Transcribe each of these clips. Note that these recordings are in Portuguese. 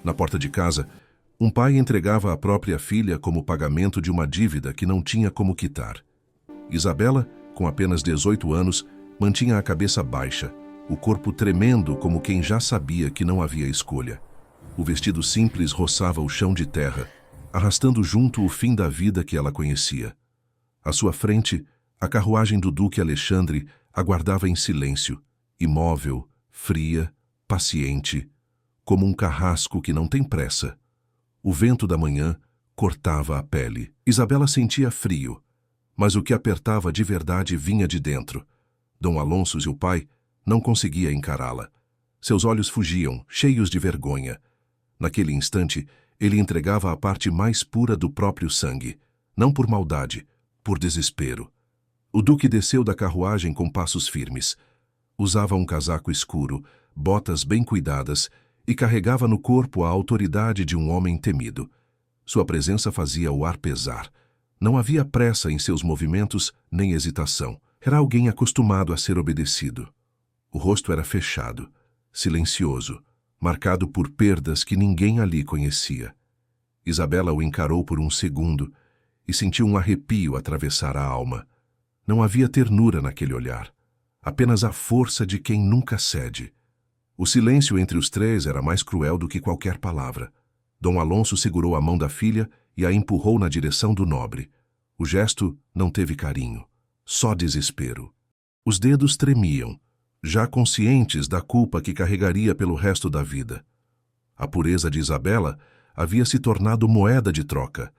Na porta de casa, um pai entregava a própria filha como pagamento de uma dívida que não tinha como quitar. Isabela, com apenas 18 anos, mantinha a cabeça baixa, o corpo tremendo como quem já sabia que não havia escolha. O vestido simples roçava o chão de terra, arrastando junto o fim da vida que ela conhecia. À sua frente, a carruagem do Duque Alexandre aguardava em silêncio, imóvel, fria, paciente, como um carrasco que não tem pressa. O vento da manhã cortava a pele. Isabela sentia frio, mas o que apertava de verdade vinha de dentro. Dom Alonso e o pai não conseguia encará-la. Seus olhos fugiam, cheios de vergonha. Naquele instante, ele entregava a parte mais pura do próprio sangue, não por maldade, por desespero. O duque desceu da carruagem com passos firmes. Usava um casaco escuro, botas bem cuidadas e carregava no corpo a autoridade de um homem temido. Sua presença fazia o ar pesar. Não havia pressa em seus movimentos nem hesitação. Era alguém acostumado a ser obedecido. O rosto era fechado, silencioso, marcado por perdas que ninguém ali conhecia. Isabela o encarou por um segundo e sentiu um arrepio atravessar a alma. Não havia ternura naquele olhar, apenas a força de quem nunca cede. O silêncio entre os três era mais cruel do que qualquer palavra. Dom Alonso segurou a mão da filha e a empurrou na direção do nobre. O gesto não teve carinho, só desespero. Os dedos tremiam, já conscientes da culpa que carregaria pelo resto da vida. A pureza de Isabela havia se tornado moeda de troca.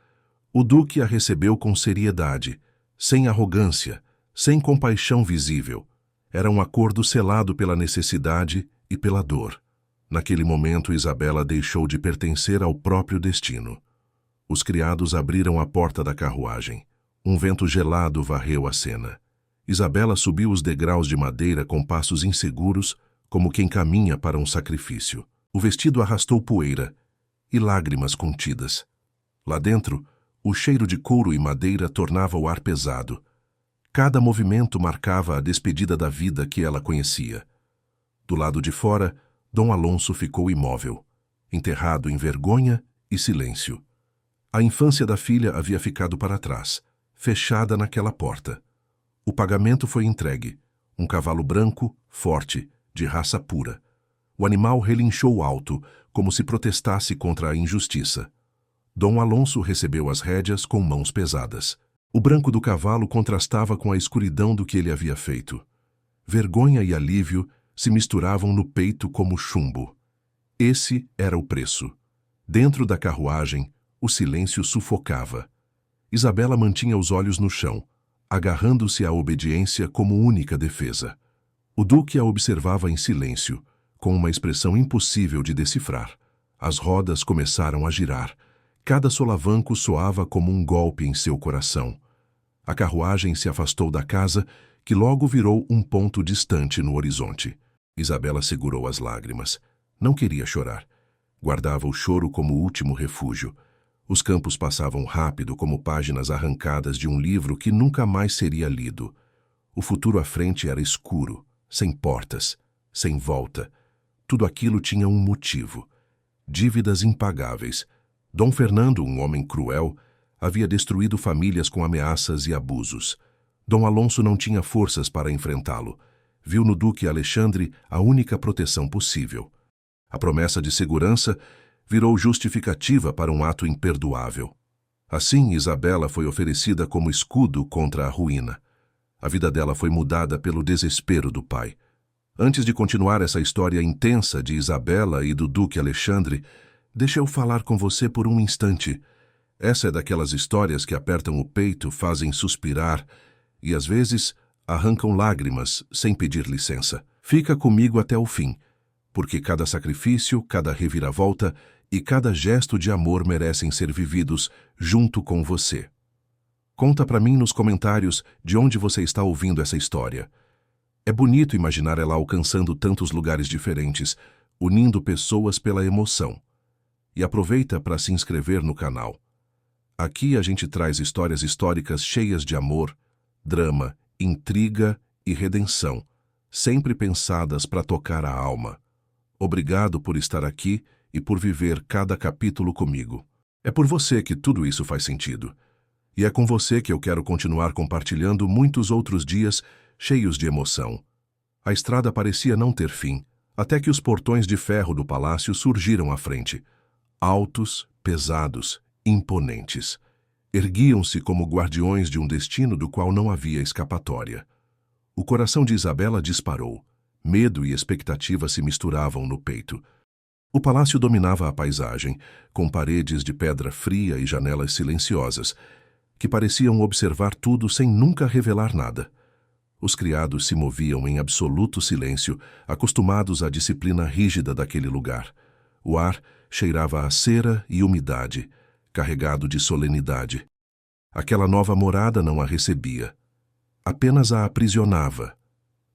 O duque a recebeu com seriedade, sem arrogância, sem compaixão visível. Era um acordo selado pela necessidade e pela dor. Naquele momento, Isabela deixou de pertencer ao próprio destino. Os criados abriram a porta da carruagem. Um vento gelado varreu a cena. Isabela subiu os degraus de madeira com passos inseguros, como quem caminha para um sacrifício. O vestido arrastou poeira e lágrimas contidas. Lá dentro, o cheiro de couro e madeira tornava o ar pesado. Cada movimento marcava a despedida da vida que ela conhecia. Do lado de fora, Dom Alonso ficou imóvel, enterrado em vergonha e silêncio. A infância da filha havia ficado para trás, fechada naquela porta. O pagamento foi entregue, um cavalo branco, forte, de raça pura. O animal relinchou alto, como se protestasse contra a injustiça. Dom Alonso recebeu as rédeas com mãos pesadas. O branco do cavalo contrastava com a escuridão do que ele havia feito. Vergonha e alívio se misturavam no peito como chumbo. Esse era o preço. Dentro da carruagem, o silêncio sufocava. Isabela mantinha os olhos no chão, agarrando-se à obediência como única defesa. O duque a observava em silêncio, com uma expressão impossível de decifrar. As rodas começaram a girar. Cada solavanco soava como um golpe em seu coração. A carruagem se afastou da casa, que logo virou um ponto distante no horizonte. Isabela segurou as lágrimas. Não queria chorar. Guardava o choro como último refúgio. Os campos passavam rápido como páginas arrancadas de um livro que nunca mais seria lido. O futuro à frente era escuro, sem portas, sem volta. Tudo aquilo tinha um motivo. Dívidas impagáveis. Dom Fernando, um homem cruel, havia destruído famílias com ameaças e abusos. Dom Alonso não tinha forças para enfrentá-lo. Viu no Duque Alexandre a única proteção possível. A promessa de segurança virou justificativa para um ato imperdoável. Assim, Isabela foi oferecida como escudo contra a ruína. A vida dela foi mudada pelo desespero do pai. Antes de continuar essa história intensa de Isabela e do Duque Alexandre, deixa eu falar com você por um instante. Essa é daquelas histórias que apertam o peito, fazem suspirar e, às vezes, arrancam lágrimas sem pedir licença. Fica comigo até o fim, porque cada sacrifício, cada reviravolta e cada gesto de amor merecem ser vividos junto com você. Conta pra mim nos comentários de onde você está ouvindo essa história. É bonito imaginar ela alcançando tantos lugares diferentes, unindo pessoas pela emoção. E aproveita para se inscrever no canal. Aqui a gente traz histórias históricas cheias de amor, drama, intriga e redenção, sempre pensadas para tocar a alma. Obrigado por estar aqui e por viver cada capítulo comigo. É por você que tudo isso faz sentido. E é com você que eu quero continuar compartilhando muitos outros dias cheios de emoção. A estrada parecia não ter fim, até que os portões de ferro do palácio surgiram à frente. Altos, pesados, imponentes. Erguiam-se como guardiões de um destino do qual não havia escapatória. O coração de Isabela disparou. Medo e expectativa se misturavam no peito. O palácio dominava a paisagem, com paredes de pedra fria e janelas silenciosas, que pareciam observar tudo sem nunca revelar nada. Os criados se moviam em absoluto silêncio, acostumados à disciplina rígida daquele lugar. O ar cheirava a cera e umidade, carregado de solenidade. Aquela nova morada não a recebia, apenas a aprisionava.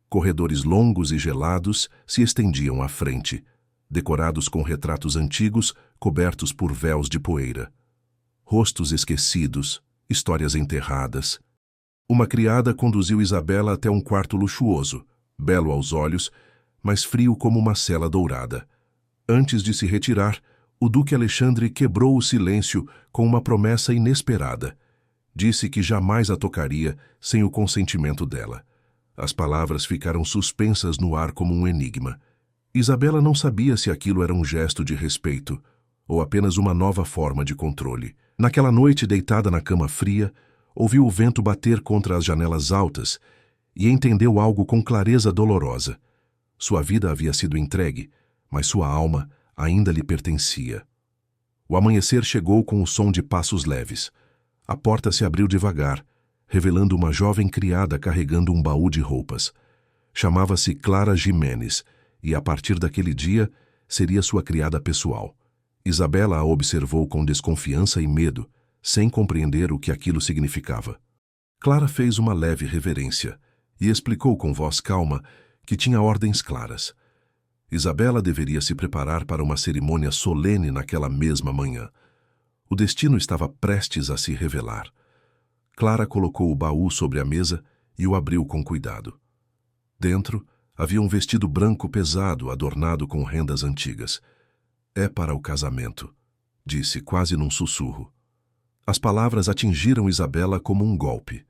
Corredores longos e gelados se estendiam à frente, decorados com retratos antigos cobertos por véus de poeira. Rostos esquecidos, histórias enterradas. Uma criada conduziu Isabela até um quarto luxuoso, belo aos olhos, mas frio como uma cela dourada. Antes de se retirar, o duque Alexandre quebrou o silêncio com uma promessa inesperada. Disse que jamais a tocaria sem o consentimento dela. As palavras ficaram suspensas no ar como um enigma. Isabela não sabia se aquilo era um gesto de respeito ou apenas uma nova forma de controle. Naquela noite, deitada na cama fria, ouviu o vento bater contra as janelas altas e entendeu algo com clareza dolorosa. Sua vida havia sido entregue, mas sua alma ainda lhe pertencia. O amanhecer chegou com o som de passos leves. A porta se abriu devagar, revelando uma jovem criada carregando um baú de roupas. Chamava-se Clara Giménez e, a partir daquele dia, seria sua criada pessoal. Isabela a observou com desconfiança e medo, sem compreender o que aquilo significava. Clara fez uma leve reverência e explicou com voz calma que tinha ordens claras. Isabela deveria se preparar para uma cerimônia solene naquela mesma manhã. O destino estava prestes a se revelar. Clara colocou o baú sobre a mesa e o abriu com cuidado. Dentro havia um vestido branco pesado adornado com rendas antigas. É para o casamento, disse quase num sussurro. As palavras atingiram Isabela como um golpe.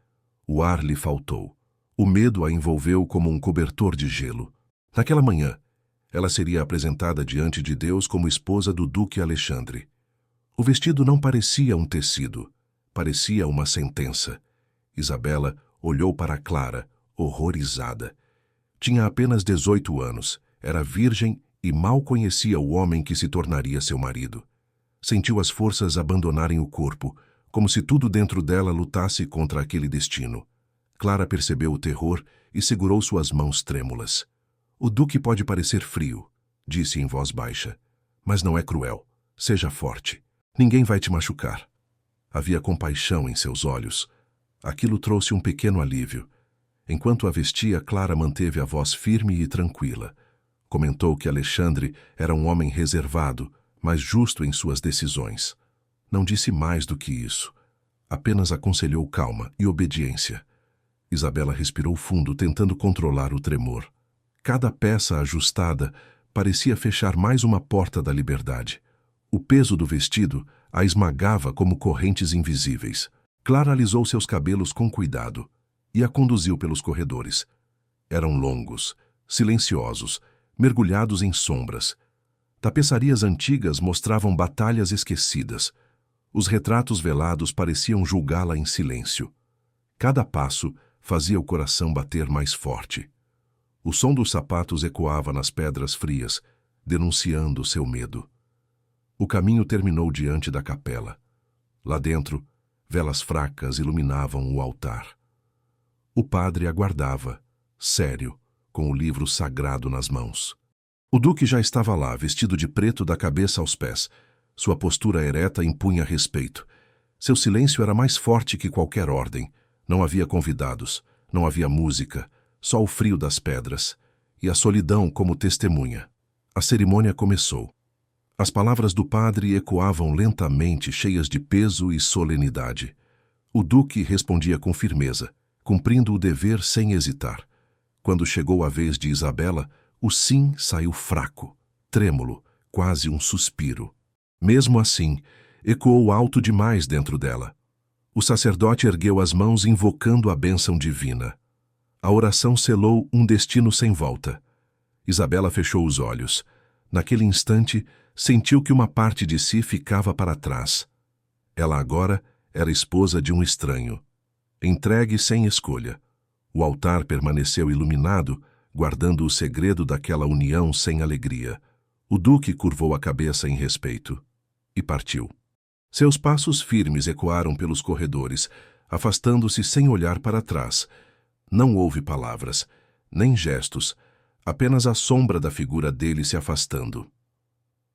O ar lhe faltou. O medo a envolveu como um cobertor de gelo. Naquela manhã, ela seria apresentada diante de Deus como esposa do duque Alexandre. O vestido não parecia um tecido, parecia uma sentença. Isabela olhou para Clara, horrorizada. Tinha apenas 18 anos, era virgem e mal conhecia o homem que se tornaria seu marido. Sentiu as forças abandonarem o corpo, como se tudo dentro dela lutasse contra aquele destino. Clara percebeu o terror e segurou suas mãos trêmulas. O duque pode parecer frio, disse em voz baixa, mas não é cruel. Seja forte. Ninguém vai te machucar. Havia compaixão em seus olhos. Aquilo trouxe um pequeno alívio. Enquanto a vestia, Clara manteve a voz firme e tranquila. Comentou que Alexandre era um homem reservado, mas justo em suas decisões. Não disse mais do que isso. Apenas aconselhou calma e obediência. Isabela respirou fundo, tentando controlar o tremor. Cada peça ajustada parecia fechar mais uma porta da liberdade. O peso do vestido a esmagava como correntes invisíveis. Clara alisou seus cabelos com cuidado e a conduziu pelos corredores. Eram longos, silenciosos, mergulhados em sombras. Tapeçarias antigas mostravam batalhas esquecidas. Os retratos velados pareciam julgá-la em silêncio. Cada passo fazia o coração bater mais forte. O som dos sapatos ecoava nas pedras frias, denunciando seu medo. O caminho terminou diante da capela. Lá dentro, velas fracas iluminavam o altar. O padre aguardava, sério, com o livro sagrado nas mãos. O duque já estava lá, vestido de preto da cabeça aos pés. Sua postura ereta impunha respeito. Seu silêncio era mais forte que qualquer ordem. Não havia convidados, não havia música, só o frio das pedras e a solidão como testemunha. A cerimônia começou. As palavras do padre ecoavam lentamente, cheias de peso e solenidade. O duque respondia com firmeza, cumprindo o dever sem hesitar. Quando chegou a vez de Isabela, o sim saiu fraco, trêmulo, quase um suspiro. Mesmo assim, ecoou alto demais dentro dela. O sacerdote ergueu as mãos invocando a bênção divina. A oração selou um destino sem volta. Isabela fechou os olhos. Naquele instante, sentiu que uma parte de si ficava para trás. Ela agora era esposa de um estranho. Entregue sem escolha. O altar permaneceu iluminado, guardando o segredo daquela união sem alegria. O duque curvou a cabeça em respeito e partiu. Seus passos firmes ecoaram pelos corredores, afastando-se sem olhar para trás. Não houve palavras, nem gestos, apenas a sombra da figura dele se afastando.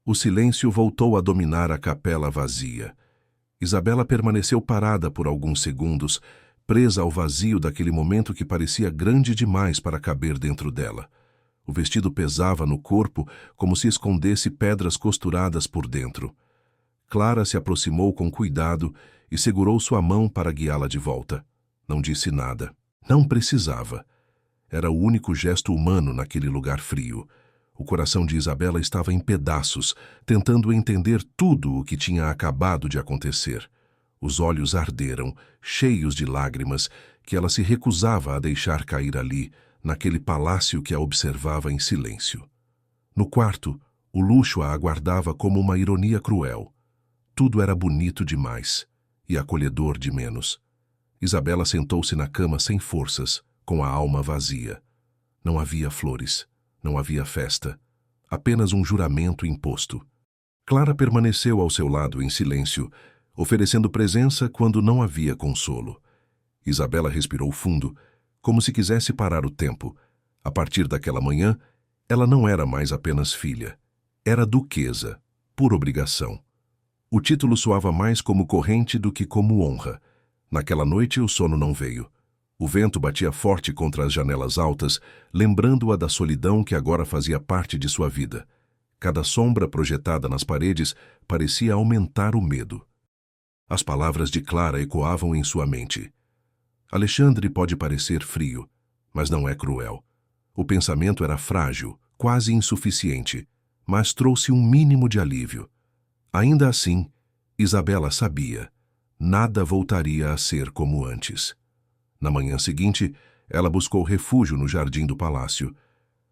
O silêncio voltou a dominar a capela vazia. Isabela permaneceu parada por alguns segundos, presa ao vazio daquele momento que parecia grande demais para caber dentro dela. O vestido pesava no corpo como se escondesse pedras costuradas por dentro. Clara se aproximou com cuidado e segurou sua mão para guiá-la de volta. Não disse nada. Não precisava. Era o único gesto humano naquele lugar frio. O coração de Isabela estava em pedaços, tentando entender tudo o que tinha acabado de acontecer. Os olhos arderam, cheios de lágrimas, que ela se recusava a deixar cair ali, naquele palácio que a observava em silêncio. No quarto, o luxo a aguardava como uma ironia cruel. Tudo era bonito demais e acolhedor de menos. Isabela sentou-se na cama sem forças, com a alma vazia. Não havia flores, não havia festa, apenas um juramento imposto. Clara permaneceu ao seu lado em silêncio, oferecendo presença quando não havia consolo. Isabela respirou fundo, como se quisesse parar o tempo. A partir daquela manhã, ela não era mais apenas filha. Era duquesa, por obrigação. O título soava mais como corrente do que como honra. Naquela noite o sono não veio. O vento batia forte contra as janelas altas, lembrando-a da solidão que agora fazia parte de sua vida. Cada sombra projetada nas paredes parecia aumentar o medo. As palavras de Clara ecoavam em sua mente. Alexandre pode parecer frio, mas não é cruel. O pensamento era frágil, quase insuficiente, mas trouxe um mínimo de alívio. Ainda assim, Isabela sabia, nada voltaria a ser como antes. Na manhã seguinte, ela buscou refúgio no jardim do palácio.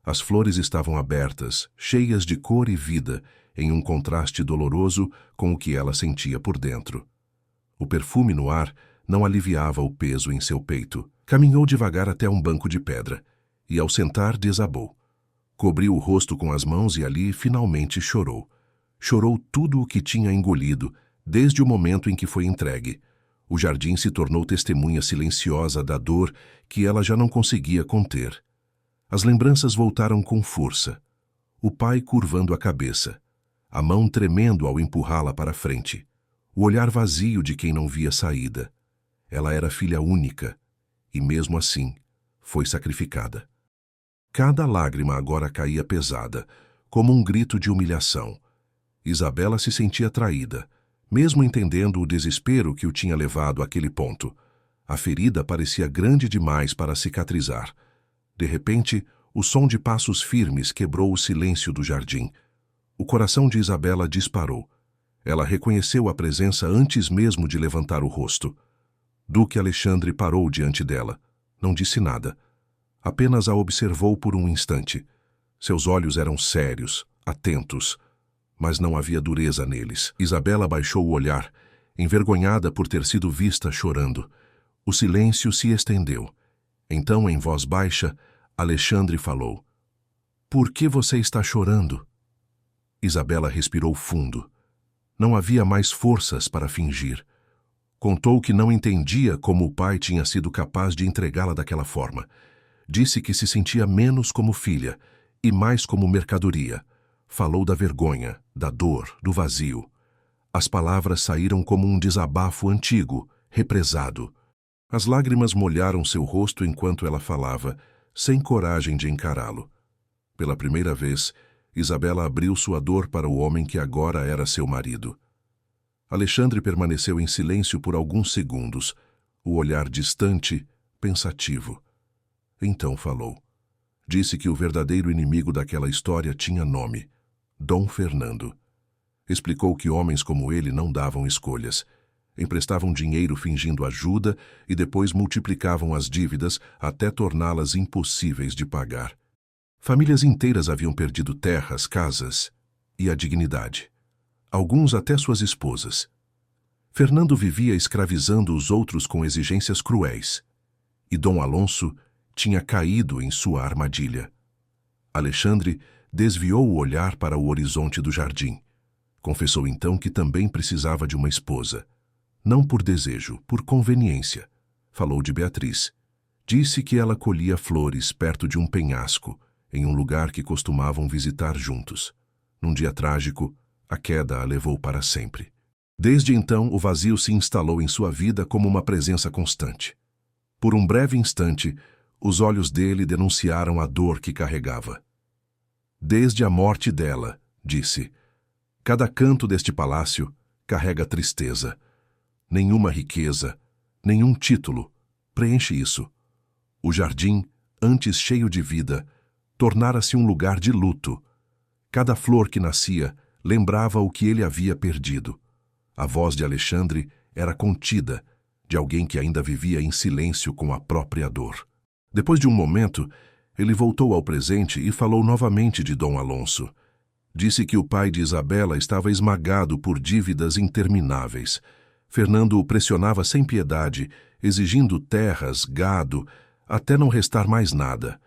As flores estavam abertas, cheias de cor e vida, em um contraste doloroso com o que ela sentia por dentro. O perfume no ar não aliviava o peso em seu peito. Caminhou devagar até um banco de pedra, e ao sentar desabou. Cobriu o rosto com as mãos e ali finalmente chorou. Chorou tudo o que tinha engolido, desde o momento em que foi entregue. O jardim se tornou testemunha silenciosa da dor que ela já não conseguia conter. As lembranças voltaram com força. O pai curvando a cabeça, a mão tremendo ao empurrá-la para frente. O olhar vazio de quem não via saída. Ela era filha única, e mesmo assim, foi sacrificada. Cada lágrima agora caía pesada, como um grito de humilhação. Isabela se sentia traída, mesmo entendendo o desespero que o tinha levado àquele ponto. A ferida parecia grande demais para cicatrizar. De repente, o som de passos firmes quebrou o silêncio do jardim. O coração de Isabela disparou. Ela reconheceu a presença antes mesmo de levantar o rosto. Duque Alexandre parou diante dela. Não disse nada. Apenas a observou por um instante. Seus olhos eram sérios, atentos, mas não havia dureza neles. Isabela baixou o olhar, envergonhada por ter sido vista chorando. O silêncio se estendeu. Então, em voz baixa, Alexandre falou: "Por que você está chorando?" Isabela respirou fundo. Não havia mais forças para fingir. Contou que não entendia como o pai tinha sido capaz de entregá-la daquela forma. Disse que se sentia menos como filha e mais como mercadoria. Falou da vergonha, da dor, do vazio. As palavras saíram como um desabafo antigo, represado. As lágrimas molharam seu rosto enquanto ela falava, sem coragem de encará-lo. Pela primeira vez, Isabela abriu sua dor para o homem que agora era seu marido. Alexandre permaneceu em silêncio por alguns segundos, o olhar distante, pensativo. Então falou. Disse que o verdadeiro inimigo daquela história tinha nome: Dom Fernando. Explicou que homens como ele não davam escolhas. Emprestavam dinheiro fingindo ajuda e depois multiplicavam as dívidas até torná-las impossíveis de pagar. Famílias inteiras haviam perdido terras, casas e a dignidade. Alguns até suas esposas. Fernando vivia escravizando os outros com exigências cruéis. E Dom Alonso tinha caído em sua armadilha. Alexandre desviou o olhar para o horizonte do jardim. Confessou então que também precisava de uma esposa. Não por desejo, por conveniência. Falou de Beatriz. Disse que ela colhia flores perto de um penhasco, em um lugar que costumavam visitar juntos. Num dia trágico, a queda a levou para sempre. Desde então, o vazio se instalou em sua vida como uma presença constante. Por um breve instante, os olhos dele denunciaram a dor que carregava. Desde a morte dela, disse, cada canto deste palácio carrega tristeza. Nenhuma riqueza, nenhum título preenche isso. O jardim, antes cheio de vida, tornara-se um lugar de luto. Cada flor que nascia lembrava o que ele havia perdido. A voz de Alexandre era contida, de alguém que ainda vivia em silêncio com a própria dor. Depois de um momento, ele voltou ao presente e falou novamente de Dom Alonso. Disse que o pai de Isabela estava esmagado por dívidas intermináveis. Fernando o pressionava sem piedade, exigindo terras, gado, até não restar mais nada.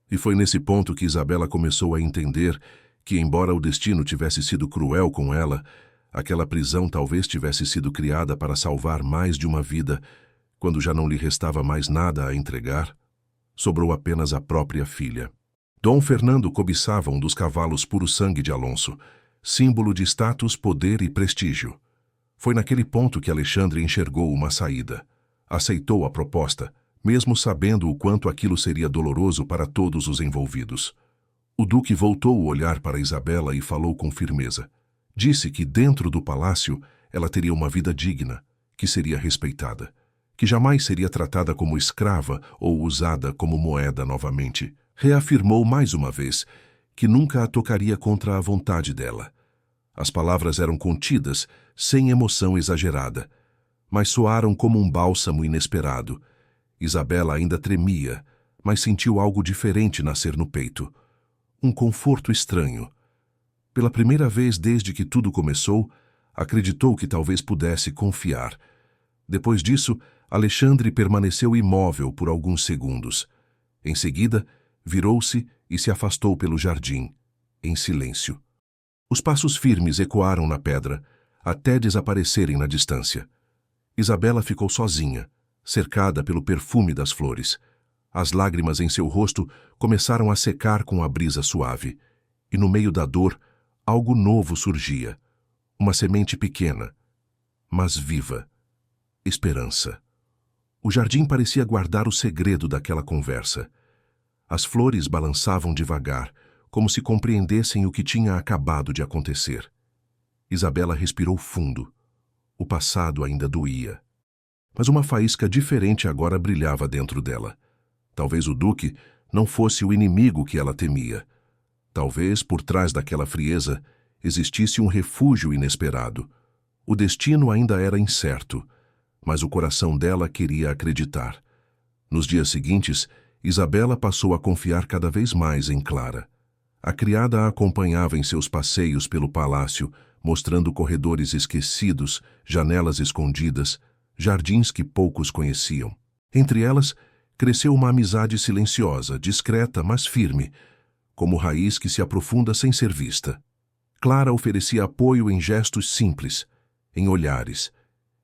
E foi nesse ponto que Isabela começou a entender que, embora o destino tivesse sido cruel com ela, aquela prisão talvez tivesse sido criada para salvar mais de uma vida. Quando já não lhe restava mais nada a entregar, sobrou apenas a própria filha. Dom Fernando cobiçava um dos cavalos puro-sangue de Alonso, símbolo de status, poder e prestígio. Foi naquele ponto que Alexandre enxergou uma saída. Aceitou a proposta, mesmo sabendo o quanto aquilo seria doloroso para todos os envolvidos. O duque voltou o olhar para Isabela e falou com firmeza. Disse que dentro do palácio ela teria uma vida digna, que seria respeitada, que jamais seria tratada como escrava ou usada como moeda novamente. Reafirmou mais uma vez que nunca a tocaria contra a vontade dela. As palavras eram contidas, sem emoção exagerada, mas soaram como um bálsamo inesperado. Isabela ainda tremia, mas sentiu algo diferente nascer no peito. Um conforto estranho. Pela primeira vez desde que tudo começou, acreditou que talvez pudesse confiar. Depois disso, Alexandre permaneceu imóvel por alguns segundos. Em seguida, virou-se e se afastou pelo jardim, em silêncio. Os passos firmes ecoaram na pedra, até desaparecerem na distância. Isabela ficou sozinha, cercada pelo perfume das flores. As lágrimas em seu rosto começaram a secar com a brisa suave, e no meio da dor, algo novo surgia. Uma semente pequena, mas viva. Esperança. O jardim parecia guardar o segredo daquela conversa. As flores balançavam devagar, como se compreendessem o que tinha acabado de acontecer. Isabela respirou fundo. O passado ainda doía. Mas uma faísca diferente agora brilhava dentro dela. Talvez o duque não fosse o inimigo que ela temia. Talvez, por trás daquela frieza, existisse um refúgio inesperado. O destino ainda era incerto, mas o coração dela queria acreditar. Nos dias seguintes, Isabela passou a confiar cada vez mais em Clara. A criada a acompanhava em seus passeios pelo palácio, mostrando corredores esquecidos, janelas escondidas, jardins que poucos conheciam. Entre elas, cresceu uma amizade silenciosa, discreta, mas firme, como raiz que se aprofunda sem ser vista. Clara oferecia apoio em gestos simples, em olhares,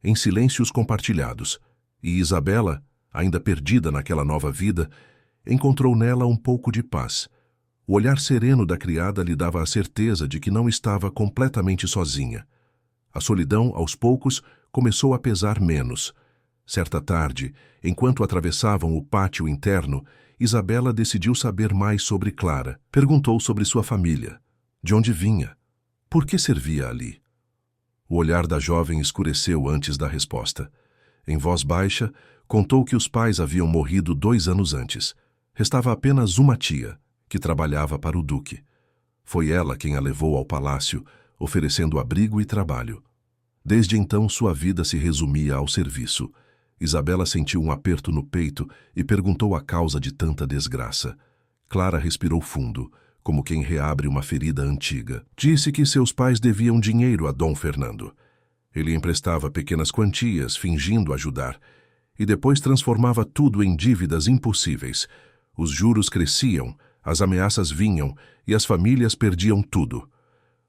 em silêncios compartilhados, e Isabela, ainda perdida naquela nova vida, encontrou nela um pouco de paz. O olhar sereno da criada lhe dava a certeza de que não estava completamente sozinha. A solidão, aos poucos, começou a pesar menos. Certa tarde, enquanto atravessavam o pátio interno, Isabela decidiu saber mais sobre Clara. Perguntou sobre sua família. De onde vinha? Por que servia ali? O olhar da jovem escureceu antes da resposta. Em voz baixa, contou que os pais haviam morrido 2 anos antes. Restava apenas uma tia, que trabalhava para o duque. Foi ela quem a levou ao palácio, oferecendo abrigo e trabalho. Desde então, sua vida se resumia ao serviço. Isabela sentiu um aperto no peito e perguntou a causa de tanta desgraça. Clara respirou fundo, como quem reabre uma ferida antiga. Disse que seus pais deviam dinheiro a Dom Fernando. Ele emprestava pequenas quantias, fingindo ajudar, e depois transformava tudo em dívidas impossíveis. Os juros cresciam, as ameaças vinham e as famílias perdiam tudo.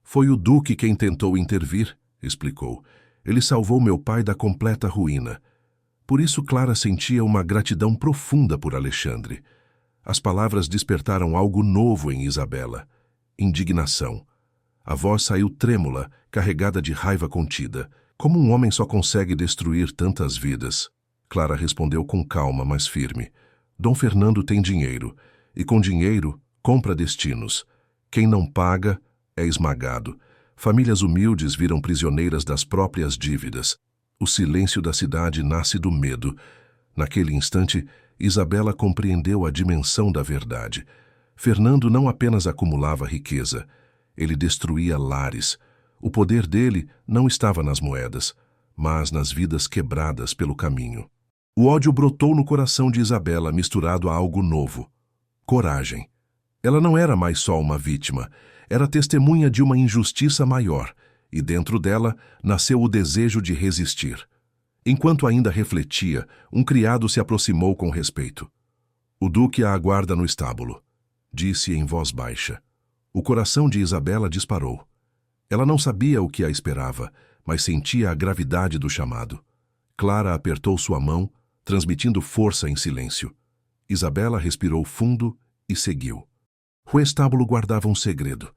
Foi o Duque quem tentou intervir, explicou. Ele salvou meu pai da completa ruína. Por isso Clara sentia uma gratidão profunda por Alexandre. As palavras despertaram algo novo em Isabela. Indignação. A voz saiu trêmula, carregada de raiva contida. Como um homem só consegue destruir tantas vidas? Clara respondeu com calma, mas firme. Dom Fernando tem dinheiro, e com dinheiro compra destinos. Quem não paga é esmagado. Famílias humildes viram prisioneiras das próprias dívidas. O silêncio da cidade nasce do medo. Naquele instante, Isabela compreendeu a dimensão da verdade. Fernando não apenas acumulava riqueza, ele destruía lares. O poder dele não estava nas moedas, mas nas vidas quebradas pelo caminho. O ódio brotou no coração de Isabela, misturado a algo novo. Coragem. Ela não era mais só uma vítima, era testemunha de uma injustiça maior, e dentro dela nasceu o desejo de resistir. Enquanto ainda refletia, um criado se aproximou com respeito. O Duque a aguarda no estábulo, disse em voz baixa. O coração de Isabela disparou. Ela não sabia o que a esperava, mas sentia a gravidade do chamado. Clara apertou sua mão, transmitindo força em silêncio. Isabela respirou fundo e seguiu. O estábulo guardava um segredo.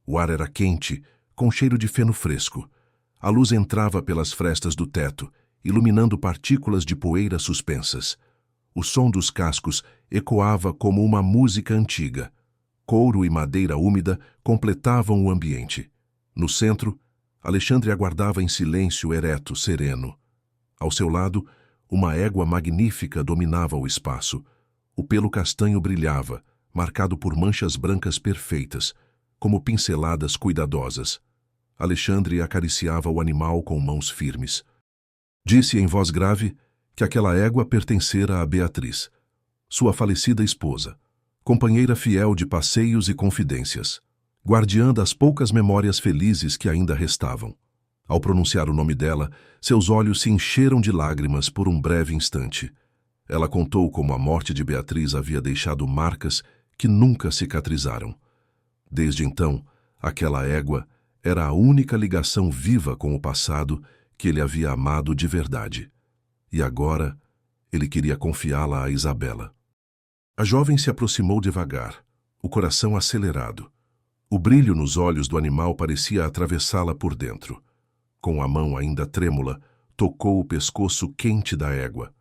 O ar era quente, com cheiro de feno fresco. A luz entrava pelas frestas do teto, iluminando partículas de poeira suspensas. O som dos cascos ecoava como uma música antiga. Couro e madeira úmida completavam o ambiente. No centro, Alexandre aguardava em silêncio ereto, sereno. Ao seu lado, uma égua magnífica dominava o espaço. O pelo castanho brilhava, marcado por manchas brancas perfeitas, como pinceladas cuidadosas. Alexandre acariciava o animal com mãos firmes. Disse em voz grave que aquela égua pertencera a Beatriz, sua falecida esposa, companheira fiel de passeios e confidências, guardiã das poucas memórias felizes que ainda restavam. Ao pronunciar o nome dela, seus olhos se encheram de lágrimas por um breve instante. Ela contou como a morte de Beatriz havia deixado marcas que nunca cicatrizaram. Desde então, aquela égua era a única ligação viva com o passado que ele havia amado de verdade. E agora, ele queria confiá-la a Isabela. A jovem se aproximou devagar, o coração acelerado. O brilho nos olhos do animal parecia atravessá-la por dentro. Com a mão ainda trêmula, tocou o pescoço quente da égua.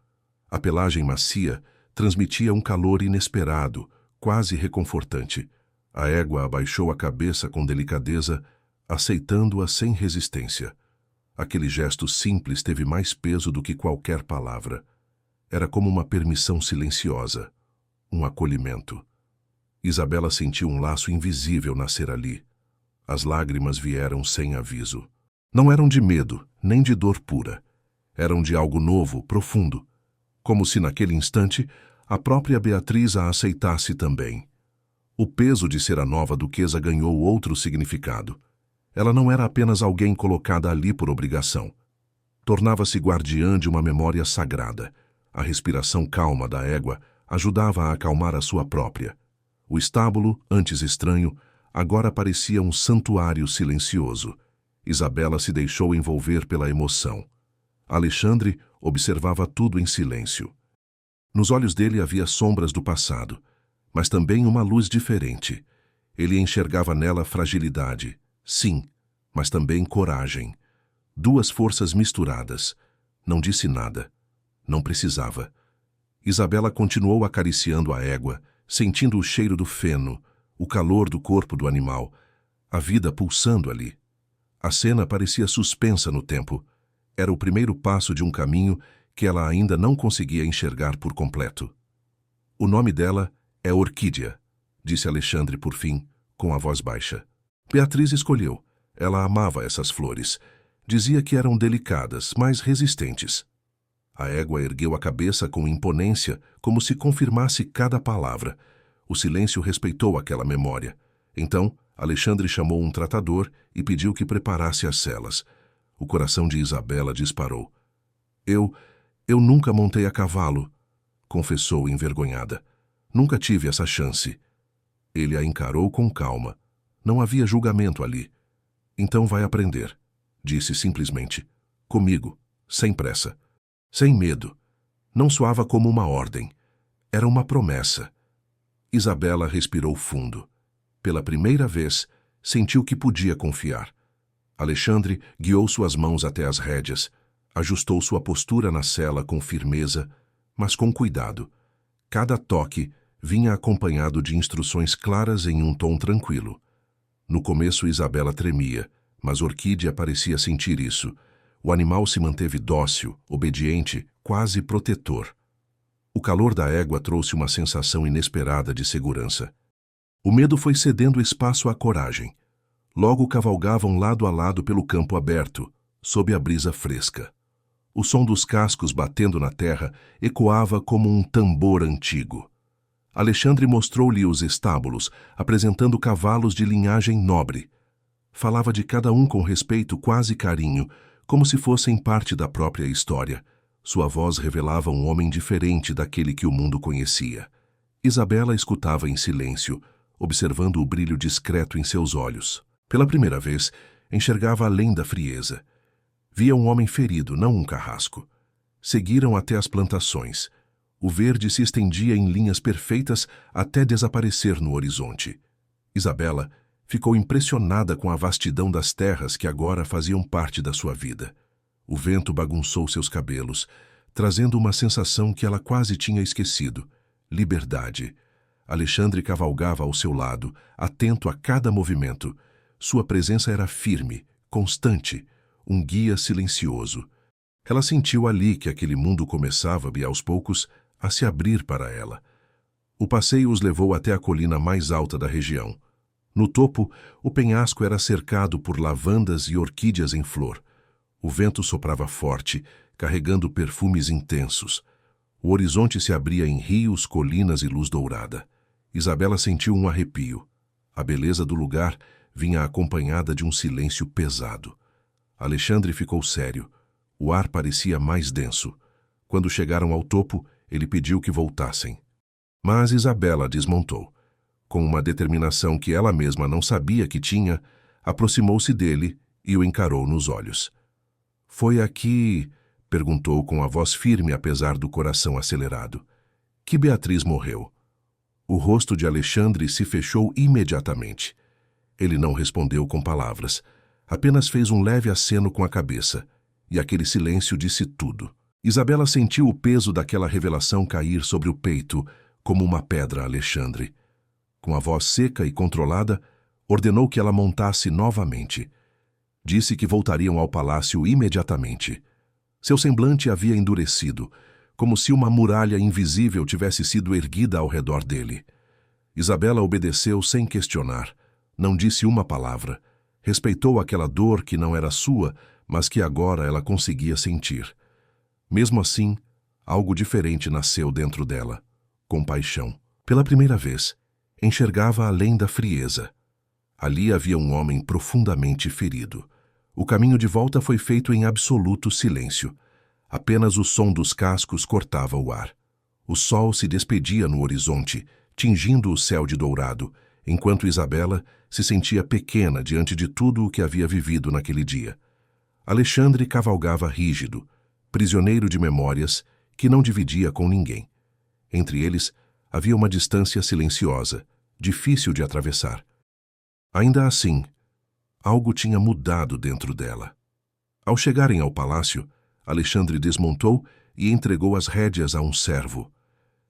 A pelagem macia transmitia um calor inesperado, quase reconfortante. A égua abaixou a cabeça com delicadeza, aceitando-a sem resistência. Aquele gesto simples teve mais peso do que qualquer palavra. Era como uma permissão silenciosa, um acolhimento. Isabela sentiu um laço invisível nascer ali. As lágrimas vieram sem aviso. Não eram de medo, nem de dor pura. Eram de algo novo, profundo. Como se naquele instante a própria Beatriz a aceitasse também. O peso de ser a nova duquesa ganhou outro significado. Ela não era apenas alguém colocada ali por obrigação. Tornava-se guardiã de uma memória sagrada. A respiração calma da égua ajudava a acalmar a sua própria. O estábulo, antes estranho, agora parecia um santuário silencioso. Isabela se deixou envolver pela emoção. Alexandre observava tudo em silêncio. Nos olhos dele havia sombras do passado, mas também uma luz diferente. Ele enxergava nela fragilidade, sim, mas também coragem. Duas forças misturadas. Não disse nada. Não precisava. Isabela continuou acariciando a égua, sentindo o cheiro do feno, o calor do corpo do animal, a vida pulsando ali. A cena parecia suspensa no tempo. Era o primeiro passo de um caminho que ela ainda não conseguia enxergar por completo. O nome dela é Orquídea, disse Alexandre por fim, com a voz baixa. Beatriz escolheu. Ela amava essas flores. Dizia que eram delicadas, mas resistentes. A égua ergueu a cabeça com imponência, como se confirmasse cada palavra. O silêncio respeitou aquela memória. Então, Alexandre chamou um tratador e pediu que preparasse as celas. O coração de Isabela disparou. Eu nunca montei a cavalo, confessou envergonhada. Nunca tive essa chance. Ele a encarou com calma. Não havia julgamento ali. Então vai aprender, disse simplesmente. Comigo, sem pressa, sem medo. Não soava como uma ordem. Era uma promessa. Isabela respirou fundo. Pela primeira vez, sentiu que podia confiar. Alexandre guiou suas mãos até as rédeas, ajustou sua postura na sela com firmeza, mas com cuidado. Cada toque vinha acompanhado de instruções claras em um tom tranquilo. No começo, Isabela tremia, mas Orquídea parecia sentir isso. O animal se manteve dócil, obediente, quase protetor. O calor da égua trouxe uma sensação inesperada de segurança. O medo foi cedendo espaço à coragem. Logo cavalgavam lado a lado pelo campo aberto, sob a brisa fresca. O som dos cascos batendo na terra ecoava como um tambor antigo. Alexandre mostrou-lhe os estábulos, apresentando cavalos de linhagem nobre. Falava de cada um com respeito, quase carinho, como se fossem parte da própria história. Sua voz revelava um homem diferente daquele que o mundo conhecia. Isabela escutava em silêncio, observando o brilho discreto em seus olhos. Pela primeira vez, enxergava além da frieza. Via um homem ferido, não um carrasco. Seguiram até as plantações. O verde se estendia em linhas perfeitas até desaparecer no horizonte. Isabela ficou impressionada com a vastidão das terras que agora faziam parte da sua vida. O vento bagunçou seus cabelos, trazendo uma sensação que ela quase tinha esquecido: liberdade. Alexandre cavalgava ao seu lado, atento a cada movimento. Sua presença era firme, constante, um guia silencioso. Ela sentiu ali que aquele mundo começava, aos poucos, a se abrir para ela. O passeio os levou até a colina mais alta da região. No topo, o penhasco era cercado por lavandas e orquídeas em flor. O vento soprava forte, carregando perfumes intensos. O horizonte se abria em rios, colinas e luz dourada. Isabela sentiu um arrepio. A beleza do lugar vinha acompanhada de um silêncio pesado. Alexandre ficou sério. O ar parecia mais denso. Quando chegaram ao topo, ele pediu que voltassem. Mas Isabela desmontou. Com uma determinação que ela mesma não sabia que tinha, aproximou-se dele e o encarou nos olhos. «Foi aqui», perguntou com a voz firme apesar do coração acelerado, «que Beatriz morreu». O rosto de Alexandre se fechou imediatamente. Ele não respondeu com palavras, apenas fez um leve aceno com a cabeça, e aquele silêncio disse tudo. Isabela sentiu o peso daquela revelação cair sobre o peito, como uma pedra a Alexandre. Com a voz seca e controlada, ordenou que ela montasse novamente. Disse que voltariam ao palácio imediatamente. Seu semblante havia endurecido, como se uma muralha invisível tivesse sido erguida ao redor dele. Isabela obedeceu sem questionar. Não disse uma palavra. Respeitou aquela dor que não era sua, mas que agora ela conseguia sentir. Mesmo assim, algo diferente nasceu dentro dela. Compaixão. Pela primeira vez, enxergava além da frieza. Ali havia um homem profundamente ferido. O caminho de volta foi feito em absoluto silêncio. Apenas o som dos cascos cortava o ar. O sol se despedia no horizonte, tingindo o céu de dourado, enquanto Isabela se sentia pequena diante de tudo o que havia vivido naquele dia. Alexandre cavalgava rígido, prisioneiro de memórias que não dividia com ninguém. Entre eles havia uma distância silenciosa, difícil de atravessar. Ainda assim, algo tinha mudado dentro dela. Ao chegarem ao palácio, Alexandre desmontou e entregou as rédeas a um servo.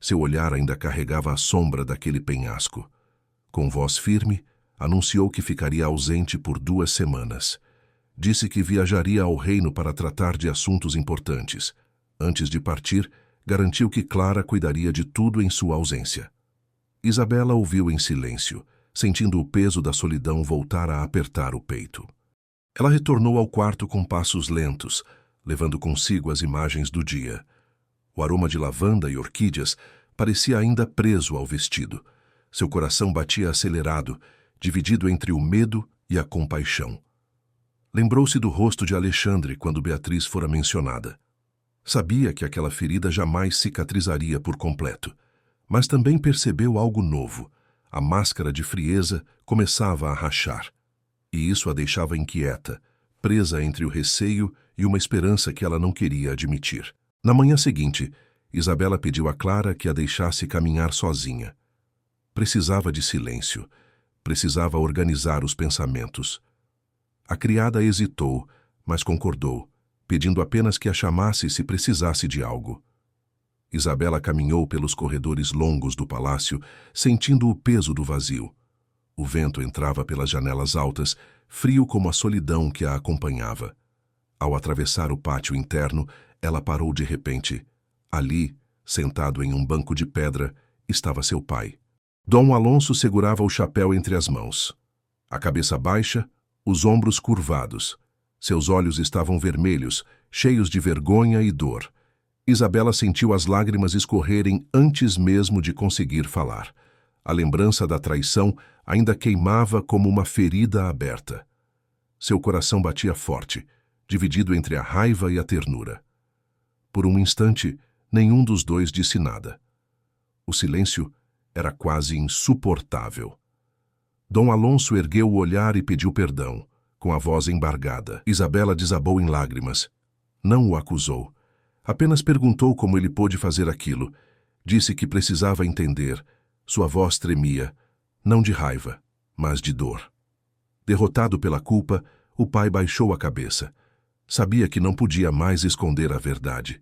Seu olhar ainda carregava a sombra daquele penhasco. Com voz firme, anunciou que ficaria ausente por 2 semanas. Disse que viajaria ao reino para tratar de assuntos importantes. Antes de partir, garantiu que Clara cuidaria de tudo em sua ausência. Isabela ouviu em silêncio, sentindo o peso da solidão voltar a apertar o peito. Ela retornou ao quarto com passos lentos, levando consigo as imagens do dia. O aroma de lavanda e orquídeas parecia ainda preso ao vestido. Seu coração batia acelerado, dividido entre o medo e a compaixão. Lembrou-se do rosto de Alexandre quando Beatriz fora mencionada. Sabia que aquela ferida jamais cicatrizaria por completo, mas também percebeu algo novo. A máscara de frieza começava a rachar, e isso a deixava inquieta, presa entre o receio e uma esperança que ela não queria admitir. Na manhã seguinte, Isabela pediu a Clara que a deixasse caminhar sozinha. Precisava de silêncio, precisava organizar os pensamentos. A criada hesitou, mas concordou, pedindo apenas que a chamasse se precisasse de algo. Isabela caminhou pelos corredores longos do palácio, sentindo o peso do vazio. O vento entrava pelas janelas altas, frio como a solidão que a acompanhava. Ao atravessar o pátio interno, ela parou de repente. Ali, sentado em um banco de pedra, estava seu pai. Dom Alonso segurava o chapéu entre as mãos. A cabeça baixa, os ombros curvados. Seus olhos estavam vermelhos, cheios de vergonha e dor. Isabela sentiu as lágrimas escorrerem antes mesmo de conseguir falar. A lembrança da traição ainda queimava como uma ferida aberta. Seu coração batia forte, dividido entre a raiva e a ternura. Por um instante, nenhum dos dois disse nada. O silêncio era quase insuportável. Dom Alonso ergueu o olhar e pediu perdão, com a voz embargada. Isabela desabou em lágrimas. Não o acusou. Apenas perguntou como ele pôde fazer aquilo. Disse que precisava entender. Sua voz tremia, não de raiva, mas de dor. Derrotado pela culpa, o pai baixou a cabeça. Sabia que não podia mais esconder a verdade.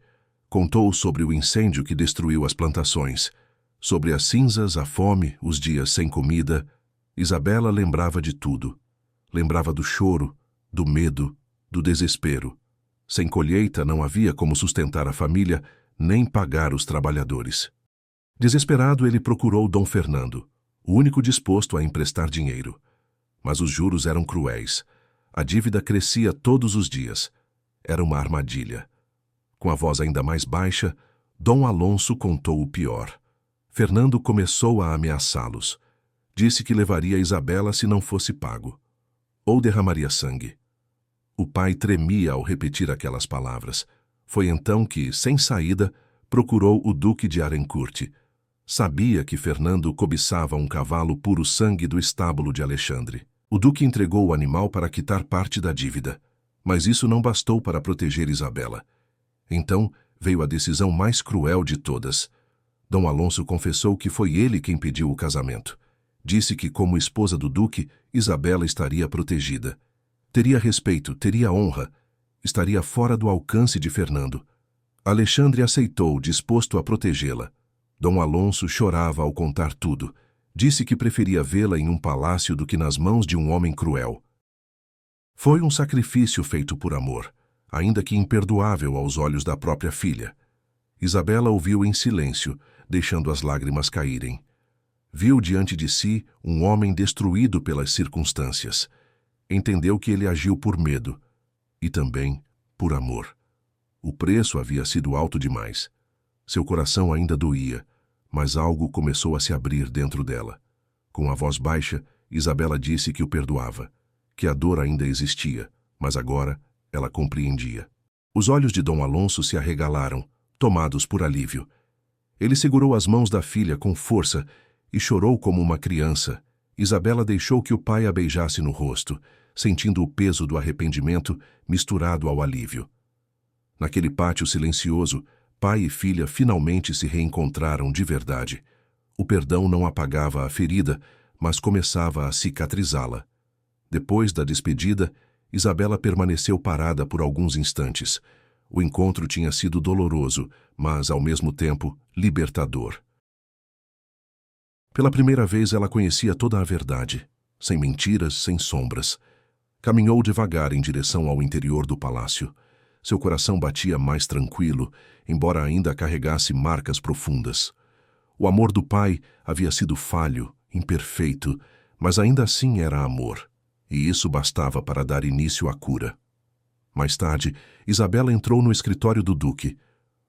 Contou sobre o incêndio que destruiu as plantações, sobre as cinzas, a fome, os dias sem comida. Isabela lembrava de tudo. Lembrava do choro, do medo, do desespero. Sem colheita não havia como sustentar a família, nem pagar os trabalhadores. Desesperado, ele procurou Dom Fernando, o único disposto a emprestar dinheiro. Mas os juros eram cruéis. A dívida crescia todos os dias. Era uma armadilha. Com a voz ainda mais baixa, Dom Alonso contou o pior. Fernando começou a ameaçá-los. Disse que levaria Isabela se não fosse pago. Ou derramaria sangue. O pai tremia ao repetir aquelas palavras. Foi então que, sem saída, procurou o Duque de Arencourt. Sabia que Fernando cobiçava um cavalo puro sangue do estábulo de Alexandre. O Duque entregou o animal para quitar parte da dívida, mas isso não bastou para proteger Isabela. Então veio a decisão mais cruel de todas. Dom Alonso confessou que foi ele quem pediu o casamento. Disse que, como esposa do Duque, Isabela estaria protegida. Teria respeito, teria honra, estaria fora do alcance de Fernando. Alexandre aceitou, disposto a protegê-la. Dom Alonso chorava ao contar tudo. Disse que preferia vê-la em um palácio do que nas mãos de um homem cruel. Foi um sacrifício feito por amor, ainda que imperdoável aos olhos da própria filha. Isabela ouviu em silêncio, deixando as lágrimas caírem. Viu diante de si um homem destruído pelas circunstâncias. Entendeu que ele agiu por medo e também por amor. O preço havia sido alto demais. Seu coração ainda doía, mas algo começou a se abrir dentro dela. Com a voz baixa, Isabela disse que o perdoava, que a dor ainda existia, mas agora ela compreendia. Os olhos de Dom Alonso se arregalaram, tomados por alívio. Ele segurou as mãos da filha com força e chorou como uma criança. Isabela deixou que o pai a beijasse no rosto, sentindo o peso do arrependimento misturado ao alívio. Naquele pátio silencioso, pai e filha finalmente se reencontraram de verdade. O perdão não apagava a ferida, mas começava a cicatrizá-la. Depois da despedida, Isabela permaneceu parada por alguns instantes. O encontro tinha sido doloroso, mas, ao mesmo tempo, libertador. Pela primeira vez ela conhecia toda a verdade, sem mentiras, sem sombras. Caminhou devagar em direção ao interior do palácio. Seu coração batia mais tranquilo, embora ainda carregasse marcas profundas. O amor do pai havia sido falho, imperfeito, Mas ainda assim era amor, e isso bastava para dar início à cura. Mais tarde, Isabela entrou no escritório do Duque.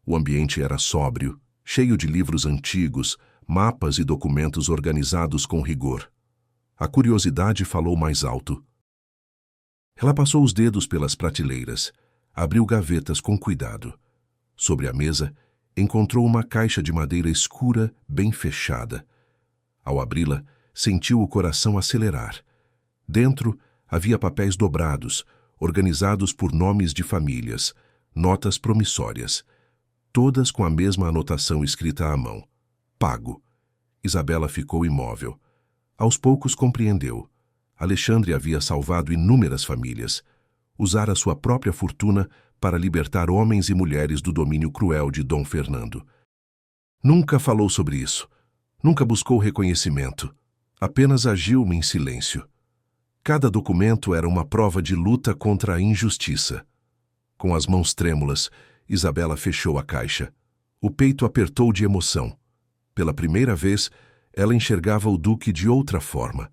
O ambiente era sóbrio, cheio de livros antigos, mapas e documentos organizados com rigor. A curiosidade falou mais alto. Ela passou os dedos pelas prateleiras, abriu gavetas com cuidado. Sobre a mesa, encontrou uma caixa de madeira escura, bem fechada. Ao abri-la, sentiu o coração acelerar. Dentro, havia papéis dobrados, organizados por nomes de famílias, notas promissórias, todas com a mesma anotação escrita à mão. Pago. Isabela ficou imóvel. Aos poucos compreendeu. Alexandre havia salvado inúmeras famílias. Usara sua própria fortuna para libertar homens e mulheres do domínio cruel de Dom Fernando. Nunca falou sobre isso. Nunca buscou reconhecimento. Apenas agiu em silêncio. Cada documento era uma prova de luta contra a injustiça. Com as mãos trêmulas, Isabela fechou a caixa. O peito apertou de emoção. Pela primeira vez, ela enxergava o Duque de outra forma.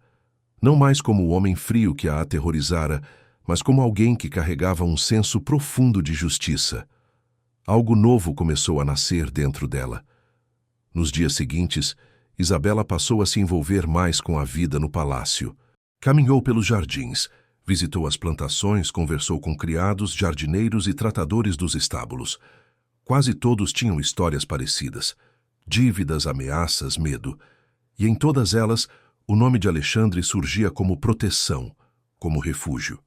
Não mais como o homem frio que a aterrorizara, mas como alguém que carregava um senso profundo de justiça. Algo novo começou a nascer dentro dela. Nos dias seguintes, Isabela passou a se envolver mais com a vida no palácio. Caminhou pelos jardins, visitou as plantações, conversou com criados, jardineiros e tratadores dos estábulos. Quase todos tinham histórias parecidas. Dívidas, ameaças, medo. E em todas elas, o nome de Alexandre surgia como proteção, como refúgio.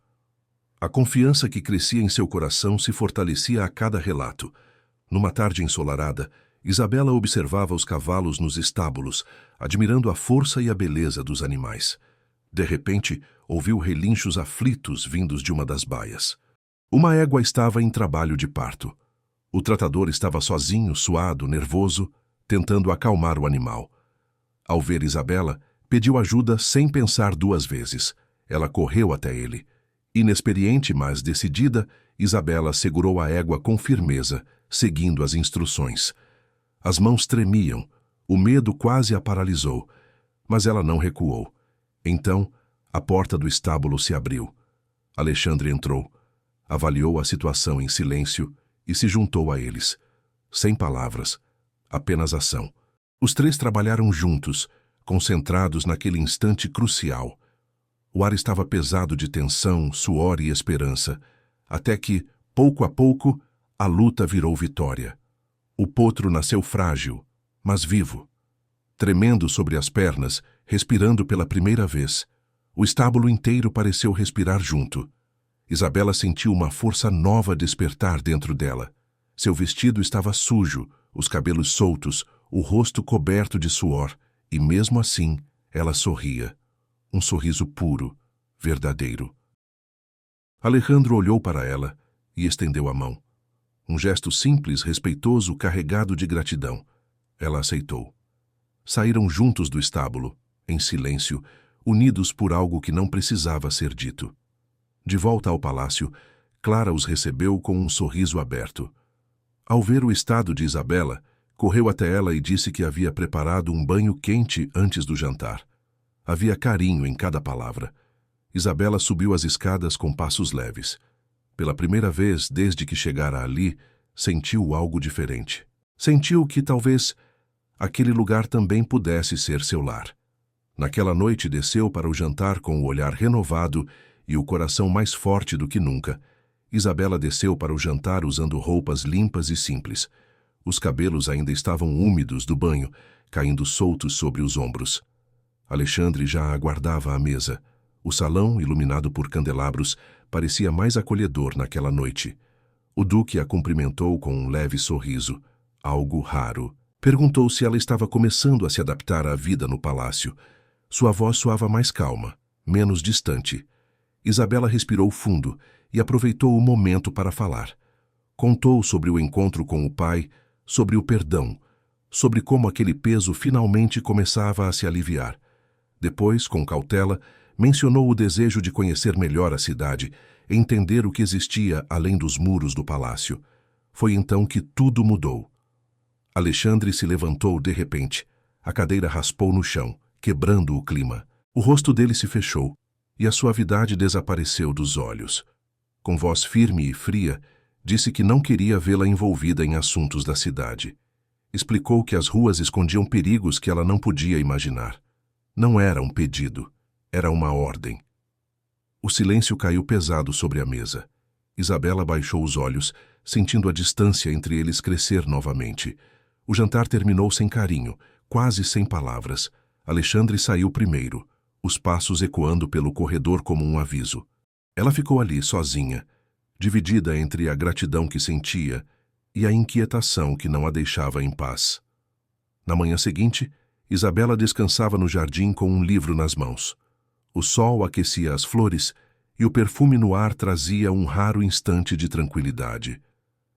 A confiança que crescia em seu coração se fortalecia a cada relato. Numa tarde ensolarada, Isabela observava os cavalos nos estábulos, admirando a força e a beleza dos animais. De repente, ouviu relinchos aflitos vindos de uma das baias. Uma égua estava em trabalho de parto. O tratador estava sozinho, suado, nervoso, tentando acalmar o animal. Ao ver Isabela, pediu ajuda sem pensar duas vezes. Ela correu até ele. Inexperiente, mas decidida, Isabela segurou a égua com firmeza, seguindo as instruções. As mãos tremiam, o medo quase a paralisou, mas ela não recuou. Então, a porta do estábulo se abriu. Alexandre entrou, avaliou a situação em silêncio e se juntou a eles. Sem palavras, apenas ação. Os três trabalharam juntos, concentrados naquele instante crucial. O ar estava pesado de tensão, suor e esperança, até que, pouco a pouco, a luta virou vitória. O potro nasceu frágil, mas vivo. Tremendo sobre as pernas, respirando pela primeira vez, o estábulo inteiro pareceu respirar junto. Isabela sentiu uma força nova despertar dentro dela. Seu vestido estava sujo, os cabelos soltos, o rosto coberto de suor, e mesmo assim, ela sorria. Um sorriso puro, verdadeiro. Alejandro olhou para ela e estendeu a mão. Um gesto simples, respeitoso, carregado de gratidão. Ela aceitou. Saíram juntos do estábulo, em silêncio, unidos por algo que não precisava ser dito. De volta ao palácio, Clara os recebeu com um sorriso aberto. Ao ver o estado de Isabela, correu até ela e disse que havia preparado um banho quente antes do jantar. Havia carinho em cada palavra. Isabela subiu as escadas com passos leves. Pela primeira vez desde que chegara ali, sentiu algo diferente. Sentiu que, talvez, aquele lugar também pudesse ser seu lar. Naquela noite desceu para o jantar com o olhar renovado e o coração mais forte do que nunca. Isabela desceu para o jantar usando roupas limpas e simples. Os cabelos ainda estavam úmidos do banho, caindo soltos sobre os ombros. Alexandre já aguardava à mesa. O salão, iluminado por candelabros, parecia mais acolhedor naquela noite. O Duque a cumprimentou com um leve sorriso, algo raro. Perguntou se ela estava começando a se adaptar à vida no palácio. Sua voz soava mais calma, menos distante. Isabela respirou fundo e aproveitou o momento para falar. Contou sobre o encontro com o pai, sobre o perdão, sobre como aquele peso finalmente começava a se aliviar. Depois, com cautela, mencionou o desejo de conhecer melhor a cidade, entender o que existia além dos muros do palácio. Foi então que tudo mudou. Alexandre se levantou de repente. A cadeira raspou no chão, quebrando o clima. O rosto dele se fechou, e a suavidade desapareceu dos olhos. Com voz firme e fria, disse que não queria vê-la envolvida em assuntos da cidade. Explicou que as ruas escondiam perigos que ela não podia imaginar. Não era um pedido, era uma ordem. O silêncio caiu pesado sobre a mesa. Isabela baixou os olhos, sentindo a distância entre eles crescer novamente. O jantar terminou sem carinho, quase sem palavras. Alexandre saiu primeiro, os passos ecoando pelo corredor como um aviso. Ela ficou ali, sozinha, dividida entre a gratidão que sentia e a inquietação que não a deixava em paz. Na manhã seguinte, Isabela descansava no jardim com um livro nas mãos. O sol aquecia as flores e o perfume no ar trazia um raro instante de tranquilidade.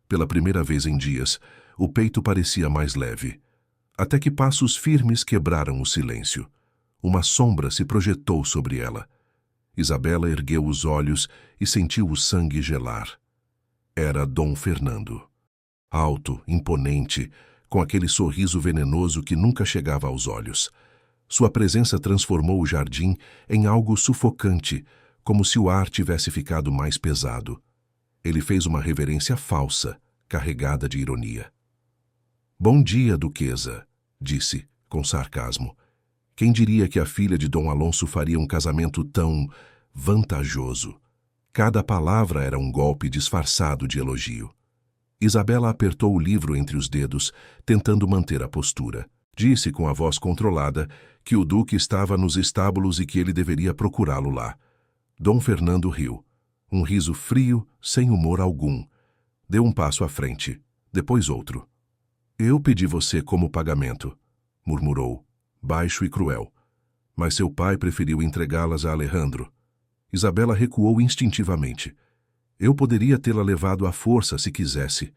Pela primeira vez em dias, o peito parecia mais leve. Até que passos firmes quebraram o silêncio. Uma sombra se projetou sobre ela. Isabela ergueu os olhos e sentiu o sangue gelar. Era Dom Fernando. Alto, imponente, com aquele sorriso venenoso que nunca chegava aos olhos. Sua presença transformou o jardim em algo sufocante, como se o ar tivesse ficado mais pesado. Ele fez uma reverência falsa, carregada de ironia. "Bom dia, duquesa", disse, com sarcasmo. Quem diria que a filha de Dom Alonso faria um casamento tão vantajoso? Cada palavra era um golpe disfarçado de elogio. Isabela apertou o livro entre os dedos, tentando manter a postura. Disse com a voz controlada que o duque estava nos estábulos e que ele deveria procurá-lo lá. Dom Fernando riu. Um riso frio, sem humor algum. Deu um passo à frente, depois outro. "Eu pedi você como pagamento", murmurou, baixo e cruel. "Mas seu pai preferiu entregá-las a Alejandro." Isabela recuou instintivamente. "Eu poderia tê-la levado à força se quisesse."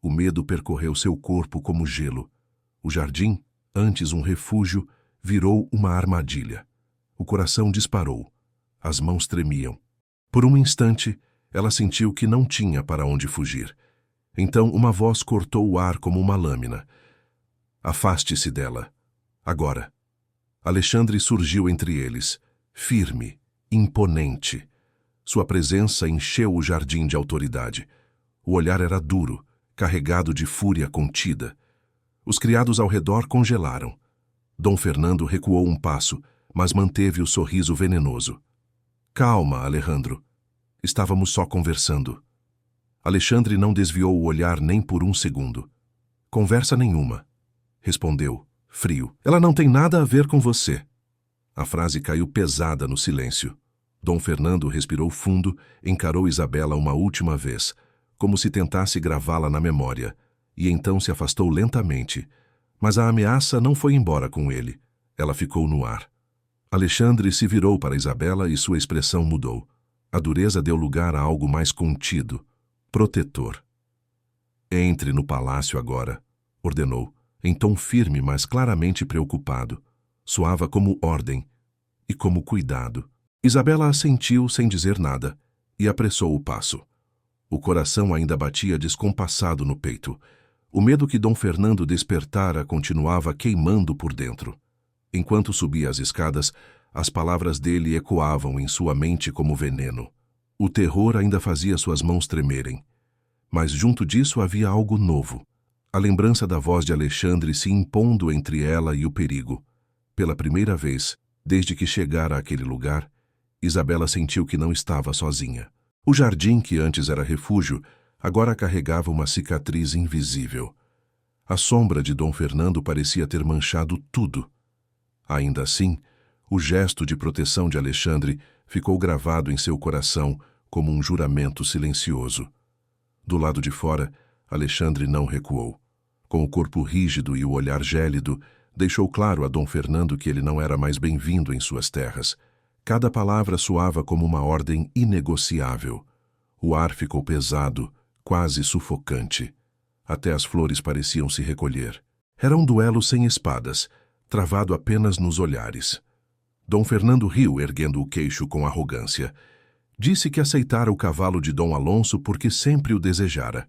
O medo percorreu seu corpo como gelo. O jardim, antes um refúgio, virou uma armadilha. O coração disparou. As mãos tremiam. Por um instante, ela sentiu que não tinha para onde fugir. Então uma voz cortou o ar como uma lâmina. "Afaste-se dela. Agora." Alexandre surgiu entre eles, firme, imponente. Sua presença encheu o jardim de autoridade. O olhar era duro, carregado de fúria contida. Os criados ao redor congelaram. Dom Fernando recuou um passo, mas manteve o sorriso venenoso. "Calma, Alejandro. Estávamos só conversando." Alexandre não desviou o olhar nem por um segundo. "Conversa nenhuma", respondeu, frio. "Ela não tem nada a ver com você." A frase caiu pesada no silêncio. Dom Fernando respirou fundo, encarou Isabela uma última vez, como se tentasse gravá-la na memória, e então se afastou lentamente. Mas a ameaça não foi embora com ele. Ela ficou no ar. Alexandre se virou para Isabela e sua expressão mudou. A dureza deu lugar a algo mais contido, protetor. "Entre no palácio agora", ordenou, em tom firme, mas claramente preocupado. Soava como ordem e como cuidado. Isabela assentiu sem dizer nada e apressou o passo. O coração ainda batia descompassado no peito. O medo que Dom Fernando despertara continuava queimando por dentro. Enquanto subia as escadas, as palavras dele ecoavam em sua mente como veneno. O terror ainda fazia suas mãos tremerem. Mas junto disso havia algo novo. A lembrança da voz de Alexandre se impondo entre ela e o perigo. Pela primeira vez, desde que chegara àquele lugar, Isabela sentiu que não estava sozinha. O jardim, que antes era refúgio, agora carregava uma cicatriz invisível. A sombra de Dom Fernando parecia ter manchado tudo. Ainda assim, o gesto de proteção de Alexandre ficou gravado em seu coração como um juramento silencioso. Do lado de fora, Alexandre não recuou. Com o corpo rígido e o olhar gélido, deixou claro a Dom Fernando que ele não era mais bem-vindo em suas terras. Cada palavra soava como uma ordem inegociável. O ar ficou pesado, quase sufocante. Até as flores pareciam se recolher. Era um duelo sem espadas, travado apenas nos olhares. Dom Fernando riu, erguendo o queixo com arrogância. Disse que aceitara o cavalo de Dom Alonso porque sempre o desejara.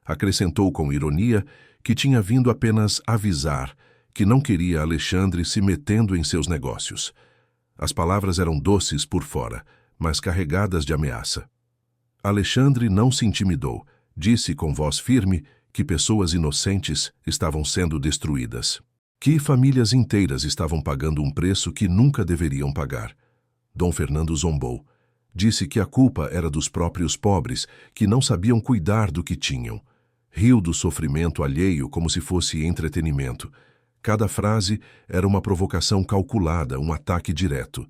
Acrescentou com ironia que tinha vindo apenas avisar que não queria Alexandre se metendo em seus negócios. As palavras eram doces por fora, mas carregadas de ameaça. Alexandre não se intimidou. Disse com voz firme que pessoas inocentes estavam sendo destruídas. Que famílias inteiras estavam pagando um preço que nunca deveriam pagar. Dom Fernando zombou. Disse que a culpa era dos próprios pobres, que não sabiam cuidar do que tinham. Riu do sofrimento alheio como se fosse entretenimento. Cada frase era uma provocação calculada, um ataque direto.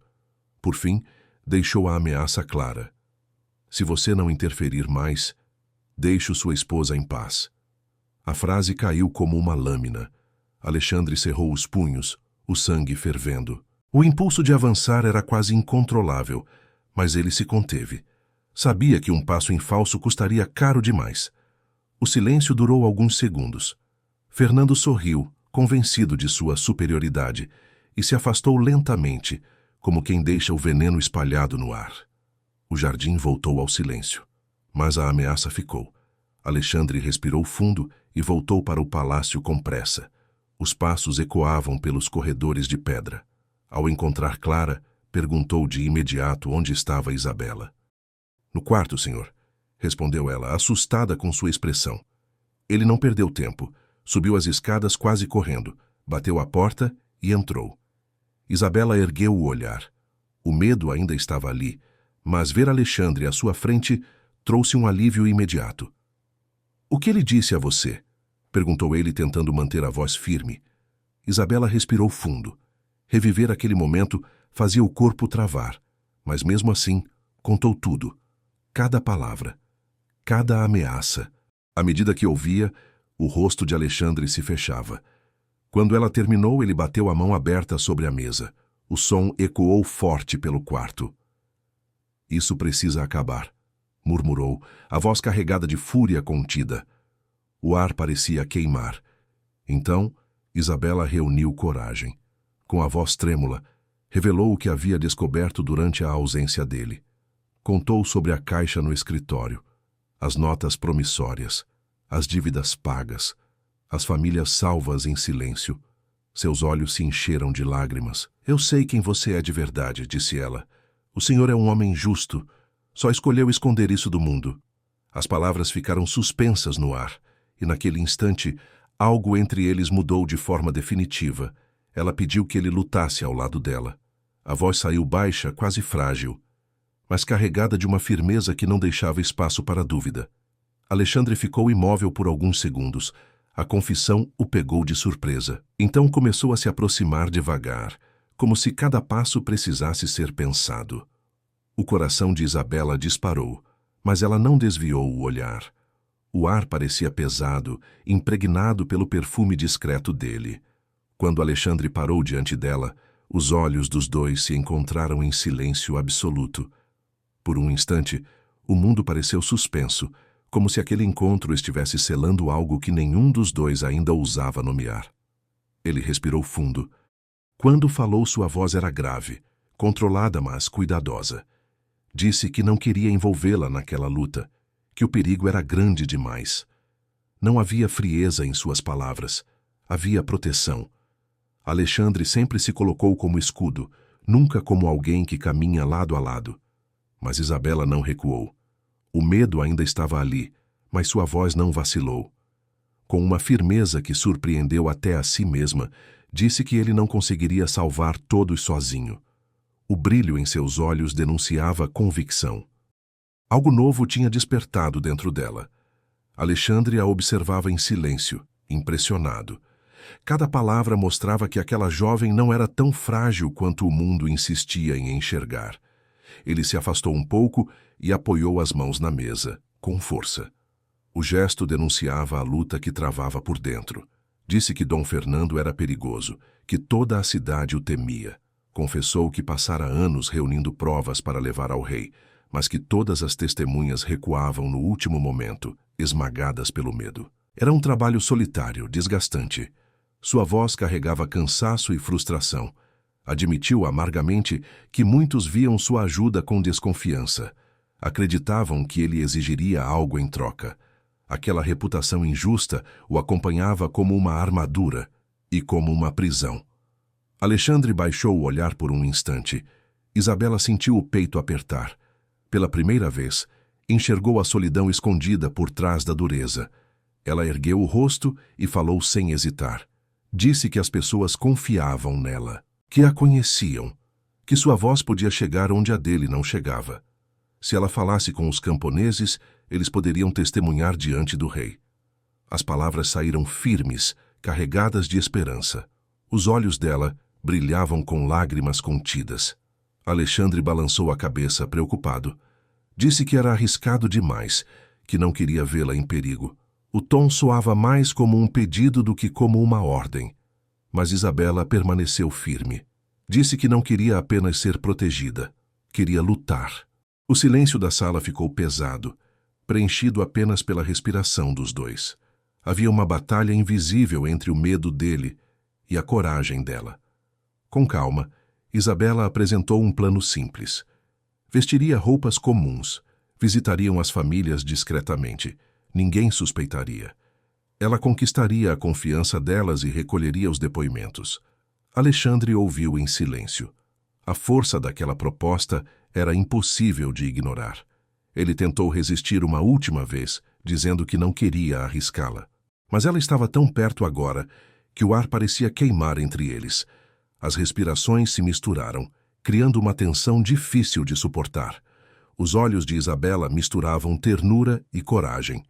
Por fim, deixou a ameaça clara. Se você não interferir mais, deixe sua esposa em paz. A frase caiu como uma lâmina. Alexandre cerrou os punhos, o sangue fervendo. O impulso de avançar era quase incontrolável, mas ele se conteve. Sabia que um passo em falso custaria caro demais. O silêncio durou alguns segundos. Fernando sorriu, convencido de sua superioridade, e se afastou lentamente, como quem deixa o veneno espalhado no ar. O jardim voltou ao silêncio, mas a ameaça ficou. Alexandre respirou fundo e voltou para o palácio com pressa. Os passos ecoavam pelos corredores de pedra. Ao encontrar Clara, perguntou de imediato onde estava Isabela. No quarto, senhor, respondeu ela, assustada com sua expressão. Ele não perdeu tempo. Subiu as escadas quase correndo, bateu à porta e entrou. Isabela ergueu o olhar. O medo ainda estava ali, mas ver Alexandre à sua frente trouxe um alívio imediato. O que ele disse a você? Perguntou ele, tentando manter a voz firme. Isabela respirou fundo. Reviver aquele momento fazia o corpo travar, mas mesmo assim contou tudo. Cada palavra, cada ameaça. À medida que ouvia, o rosto de Alexandre se fechava. Quando ela terminou, ele bateu a mão aberta sobre a mesa. O som ecoou forte pelo quarto. Isso precisa acabar, murmurou, a voz carregada de fúria contida. O ar parecia queimar. Então, Isabela reuniu coragem. Com a voz trêmula, revelou o que havia descoberto durante a ausência dele. Contou sobre a caixa no escritório, as notas promissórias, as dívidas pagas, as famílias salvas em silêncio. Seus olhos se encheram de lágrimas. Eu sei quem você é de verdade, disse ela. O senhor é um homem justo. Só escolheu esconder isso do mundo. As palavras ficaram suspensas no ar, e naquele instante, algo entre eles mudou de forma definitiva. Ela pediu que ele lutasse ao lado dela. A voz saiu baixa, quase frágil, mas carregada de uma firmeza que não deixava espaço para dúvida. Alexandre ficou imóvel por alguns segundos. A confissão o pegou de surpresa. Então começou a se aproximar devagar, como se cada passo precisasse ser pensado. O coração de Isabela disparou, mas ela não desviou o olhar. O ar parecia pesado, impregnado pelo perfume discreto dele. Quando Alexandre parou diante dela, os olhos dos dois se encontraram em silêncio absoluto. Por um instante, o mundo pareceu suspenso, como se aquele encontro estivesse selando algo que nenhum dos dois ainda ousava nomear. Ele respirou fundo. Quando falou, sua voz era grave, controlada, mas cuidadosa. Disse que não queria envolvê-la naquela luta, que o perigo era grande demais. Não havia frieza em suas palavras, havia proteção. Alexandre sempre se colocou como escudo, nunca como alguém que caminha lado a lado. Mas Isabela não recuou. O medo ainda estava ali, mas sua voz não vacilou. Com uma firmeza que surpreendeu até a si mesma, disse que ele não conseguiria salvar todos sozinho. O brilho em seus olhos denunciava convicção. Algo novo tinha despertado dentro dela. Alexandre a observava em silêncio, impressionado. Cada palavra mostrava que aquela jovem não era tão frágil quanto o mundo insistia em enxergar. Ele se afastou um pouco e apoiou as mãos na mesa, com força. O gesto denunciava a luta que travava por dentro. Disse que Dom Fernando era perigoso, que toda a cidade o temia. Confessou que passara anos reunindo provas para levar ao rei, mas que todas as testemunhas recuavam no último momento, esmagadas pelo medo. Era um trabalho solitário, desgastante. Sua voz carregava cansaço e frustração. Admitiu amargamente que muitos viam sua ajuda com desconfiança. Acreditavam que ele exigiria algo em troca. Aquela reputação injusta o acompanhava como uma armadura e como uma prisão. Alexandre baixou o olhar por um instante. Isabela sentiu o peito apertar. Pela primeira vez, enxergou a solidão escondida por trás da dureza. Ela ergueu o rosto e falou sem hesitar. Disse que as pessoas confiavam nela, que a conheciam, que sua voz podia chegar onde a dele não chegava. Se ela falasse com os camponeses, eles poderiam testemunhar diante do rei. As palavras saíram firmes, carregadas de esperança. Os olhos dela brilhavam com lágrimas contidas. Alexandre balançou a cabeça, preocupado. Disse que era arriscado demais, que não queria vê-la em perigo. O tom soava mais como um pedido do que como uma ordem. Mas Isabela permaneceu firme. Disse que não queria apenas ser protegida, queria lutar. O silêncio da sala ficou pesado, preenchido apenas pela respiração dos dois. Havia uma batalha invisível entre o medo dele e a coragem dela. Com calma, Isabela apresentou um plano simples. Vestiria roupas comuns, visitariam as famílias discretamente. Ninguém suspeitaria. Ela conquistaria a confiança delas e recolheria os depoimentos. Alexandre ouviu em silêncio. A força daquela proposta era impossível de ignorar. Ele tentou resistir uma última vez, dizendo que não queria arriscá-la. Mas ela estava tão perto agora que o ar parecia queimar entre eles. As respirações se misturaram, criando uma tensão difícil de suportar. Os olhos de Isabela misturavam ternura e coragem.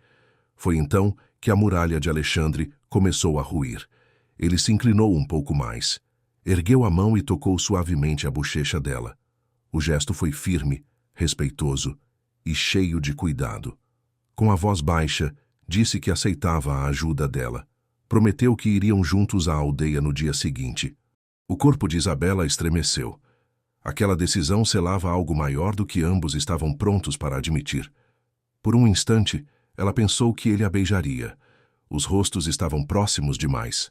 Foi então que a muralha de Alexandre começou a ruir. Ele se inclinou um pouco mais. Ergueu a mão e tocou suavemente a bochecha dela. O gesto foi firme, respeitoso e cheio de cuidado. Com a voz baixa, disse que aceitava a ajuda dela. Prometeu que iriam juntos à aldeia no dia seguinte. O corpo de Isabela estremeceu. Aquela decisão selava algo maior do que ambos estavam prontos para admitir. Por um instante, ela pensou que ele a beijaria. Os rostos estavam próximos demais.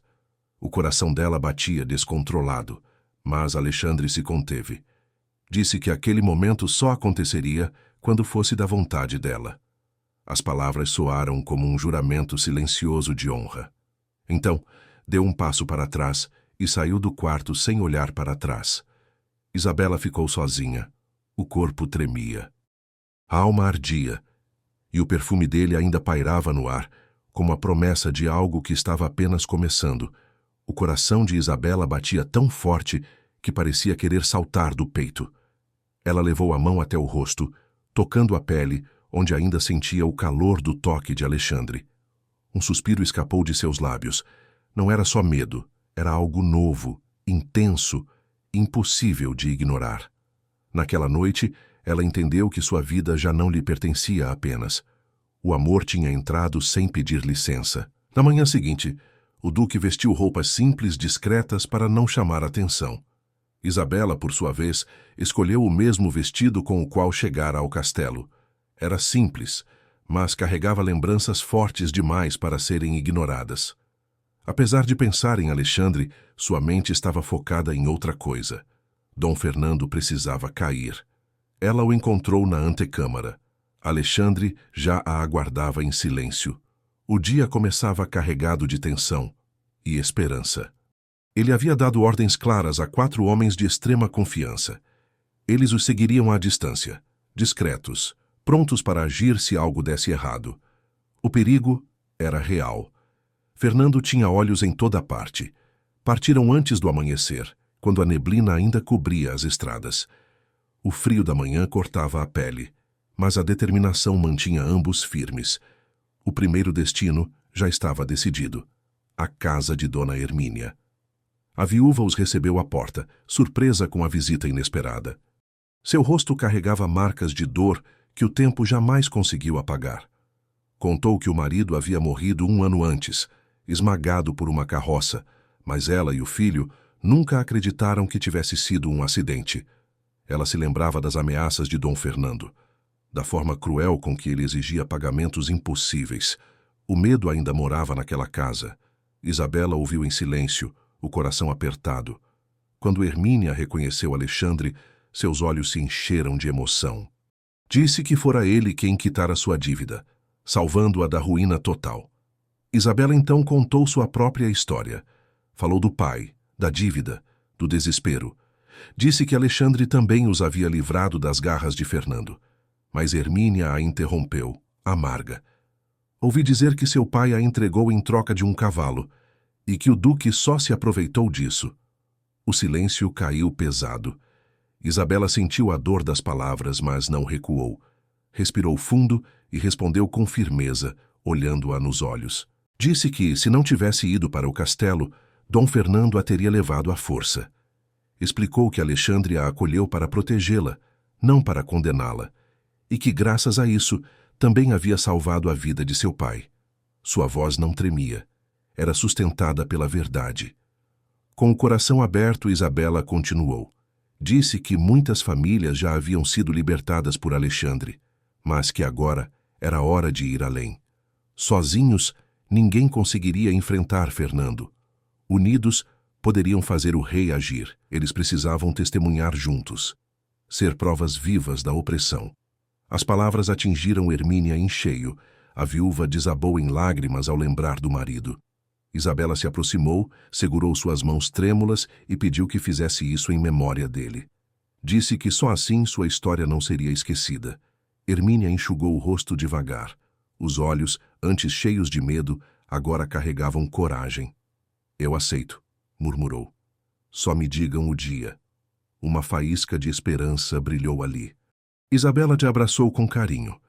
O coração dela batia descontrolado, mas Alexandre se conteve. Disse que aquele momento só aconteceria quando fosse da vontade dela. As palavras soaram como um juramento silencioso de honra. Então, deu um passo para trás e saiu do quarto sem olhar para trás. Isabela ficou sozinha. O corpo tremia. A alma ardia, e o perfume dele ainda pairava no ar, como a promessa de algo que estava apenas começando. O coração de Isabela batia tão forte que parecia querer saltar do peito. Ela levou a mão até o rosto, tocando a pele, onde ainda sentia o calor do toque de Alexandre. Um suspiro escapou de seus lábios. Não era só medo, era algo novo, intenso, impossível de ignorar. Naquela noite, ela entendeu que sua vida já não lhe pertencia apenas. O amor tinha entrado sem pedir licença. Na manhã seguinte, o duque vestiu roupas simples, discretas, para não chamar atenção. Isabela, por sua vez, escolheu o mesmo vestido com o qual chegara ao castelo. Era simples, mas carregava lembranças fortes demais para serem ignoradas. Apesar de pensar em Alexandre, sua mente estava focada em outra coisa. Dom Fernando precisava cair. Ela o encontrou na antecâmara. Alexandre já a aguardava em silêncio. O dia começava carregado de tensão e esperança. Ele havia dado ordens claras a 4 homens de extrema confiança. Eles os seguiriam à distância, discretos, prontos para agir se algo desse errado. O perigo era real. Fernando tinha olhos em toda parte. Partiram antes do amanhecer, quando a neblina ainda cobria as estradas. O frio da manhã cortava a pele, mas a determinação mantinha ambos firmes. O primeiro destino já estava decidido: a casa de Dona Hermínia. A viúva os recebeu à porta, surpresa com a visita inesperada. Seu rosto carregava marcas de dor que o tempo jamais conseguiu apagar. Contou que o marido havia morrido 1 ano antes, esmagado por uma carroça, mas ela e o filho nunca acreditaram que tivesse sido um acidente. Ela se lembrava das ameaças de Dom Fernando, da forma cruel com que ele exigia pagamentos impossíveis. O medo ainda morava naquela casa. Isabela ouviu em silêncio, o coração apertado. Quando Hermínia reconheceu Alexandre, seus olhos se encheram de emoção. Disse que fora ele quem quitara sua dívida, salvando-a da ruína total. Isabela então contou sua própria história. Falou do pai, da dívida, do desespero. Disse que Alexandre também os havia livrado das garras de Fernando. Mas Hermínia a interrompeu, amarga. Ouvi dizer que seu pai a entregou em troca de um cavalo, e que o duque só se aproveitou disso. O silêncio caiu pesado. Isabela sentiu a dor das palavras, mas não recuou. Respirou fundo e respondeu com firmeza, olhando-a nos olhos. Disse que, se não tivesse ido para o castelo, Dom Fernando a teria levado à força. Explicou que Alexandre a acolheu para protegê-la, não para condená-la, e que, graças a isso, também havia salvado a vida de seu pai. Sua voz não tremia. Era sustentada pela verdade. Com o coração aberto, Isabela continuou. Disse que muitas famílias já haviam sido libertadas por Alexandre, mas que agora era hora de ir além. Sozinhos, ninguém conseguiria enfrentar Fernando. Unidos, poderiam fazer o rei agir. Eles precisavam testemunhar juntos. Ser provas vivas da opressão. As palavras atingiram Hermínia em cheio. A viúva desabou em lágrimas ao lembrar do marido. Isabela se aproximou, segurou suas mãos trêmulas e pediu que fizesse isso em memória dele. Disse que só assim sua história não seria esquecida. Hermínia enxugou o rosto devagar. Os olhos, antes cheios de medo, agora carregavam coragem. Eu aceito, murmurou. Só me digam o dia. Uma faísca de esperança brilhou ali. Isabela te abraçou com carinho.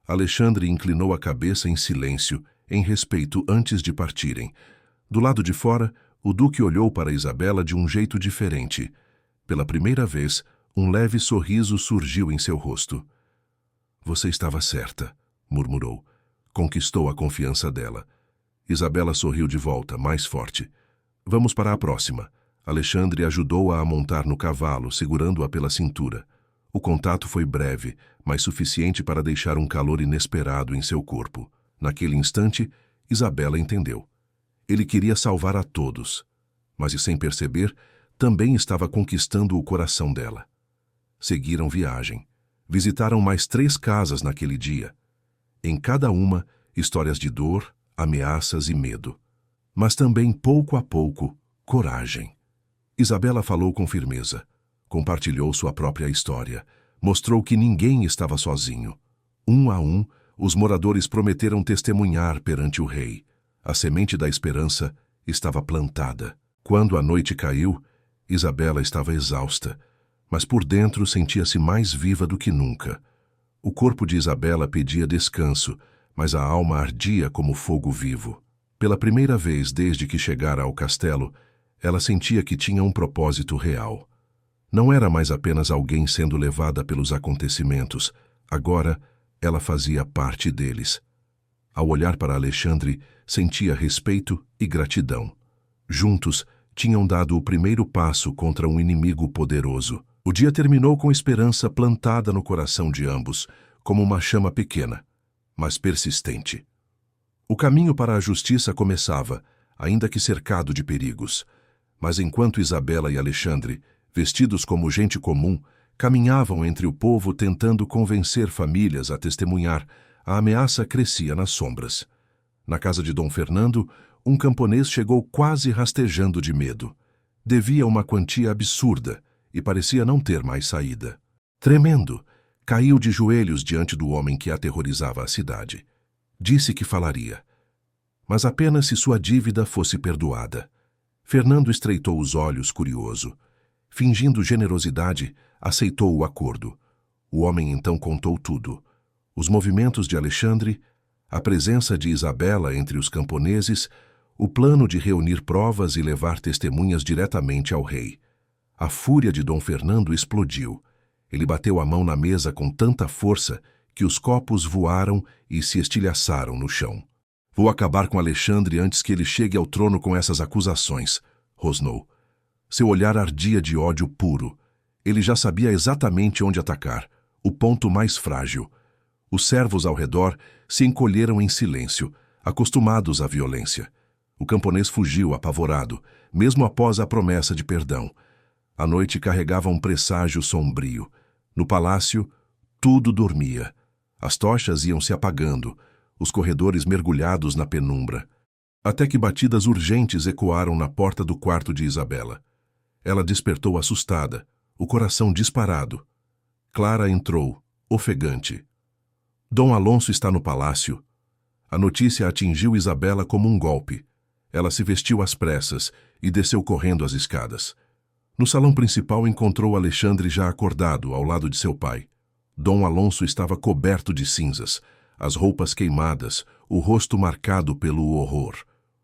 Alexandre inclinou a cabeça em silêncio, em respeito antes de partirem. Do lado de fora, o duque olhou para Isabela de um jeito diferente. Pela primeira vez, um leve sorriso surgiu em seu rosto. Você estava certa, murmurou. Conquistou a confiança dela. Isabela sorriu de volta, mais forte. Vamos para a próxima. Alexandre ajudou-a a montar no cavalo, segurando-a pela cintura. O contato foi breve, mas suficiente para deixar um calor inesperado em seu corpo. Naquele instante, Isabela entendeu. Ele queria salvar a todos, mas, sem perceber, também estava conquistando o coração dela. Seguiram viagem. Visitaram mais 3 casas naquele dia. Em cada uma, histórias de dor, ameaças e medo. Mas também, pouco a pouco, coragem. Isabela falou com firmeza. Compartilhou sua própria história. Mostrou que ninguém estava sozinho. Um a um, os moradores prometeram testemunhar perante o rei. A semente da esperança estava plantada. Quando a noite caiu, Isabela estava exausta, mas por dentro sentia-se mais viva do que nunca. O corpo de Isabela pedia descanso, mas a alma ardia como fogo vivo. Pela primeira vez desde que chegara ao castelo, ela sentia que tinha um propósito real. Não era mais apenas alguém sendo levada pelos acontecimentos. Agora, ela fazia parte deles. Ao olhar para Alexandre, sentia respeito e gratidão. Juntos, tinham dado o primeiro passo contra um inimigo poderoso. O dia terminou com esperança plantada no coração de ambos, como uma chama pequena, mas persistente. O caminho para a justiça começava, ainda que cercado de perigos. Mas enquanto Isabela e Alexandre, vestidos como gente comum, caminhavam entre o povo tentando convencer famílias a testemunhar, a ameaça crescia nas sombras. Na casa de Dom Fernando, um camponês chegou quase rastejando de medo. Devia uma quantia absurda e parecia não ter mais saída. Tremendo, caiu de joelhos diante do homem que aterrorizava a cidade. Disse que falaria, mas apenas se sua dívida fosse perdoada. Fernando estreitou os olhos, curioso. Fingindo generosidade, aceitou o acordo. O homem então contou tudo. Os movimentos de Alexandre, a presença de Isabela entre os camponeses, o plano de reunir provas e levar testemunhas diretamente ao rei. A fúria de Dom Fernando explodiu. Ele bateu a mão na mesa com tanta força que os copos voaram e se estilhaçaram no chão. Vou acabar com Alexandre antes que ele chegue ao trono com essas acusações, rosnou. Seu olhar ardia de ódio puro. Ele já sabia exatamente onde atacar, o ponto mais frágil. Os servos ao redor se encolheram em silêncio, acostumados à violência. O camponês fugiu apavorado, mesmo após a promessa de perdão. A noite carregava um presságio sombrio. No palácio, tudo dormia. As tochas iam se apagando, os corredores mergulhados na penumbra, até que batidas urgentes ecoaram na porta do quarto de Isabela. Ela despertou assustada, o coração disparado. Clara entrou, ofegante. Dom Alonso está no palácio. A notícia atingiu Isabela como um golpe. Ela se vestiu às pressas e desceu correndo as escadas. No salão principal encontrou Alexandre já acordado, ao lado de seu pai. Dom Alonso estava coberto de cinzas, as roupas queimadas, o rosto marcado pelo horror.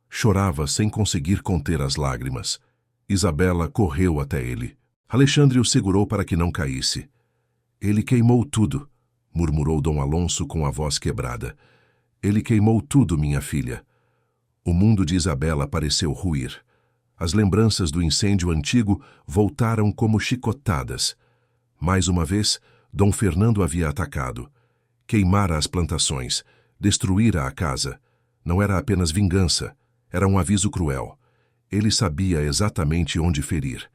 Chorava sem conseguir conter as lágrimas. Isabela correu até ele. Alexandre o segurou para que não caísse. Ele queimou tudo, murmurou Dom Alonso com a voz quebrada. Ele queimou tudo, minha filha. O mundo de Isabela pareceu ruir. As lembranças do incêndio antigo voltaram como chicotadas. Mais uma vez, Dom Fernando havia atacado. Queimara as plantações, destruíra a casa. Não era apenas vingança, era um aviso cruel. Ele sabia exatamente onde ferir.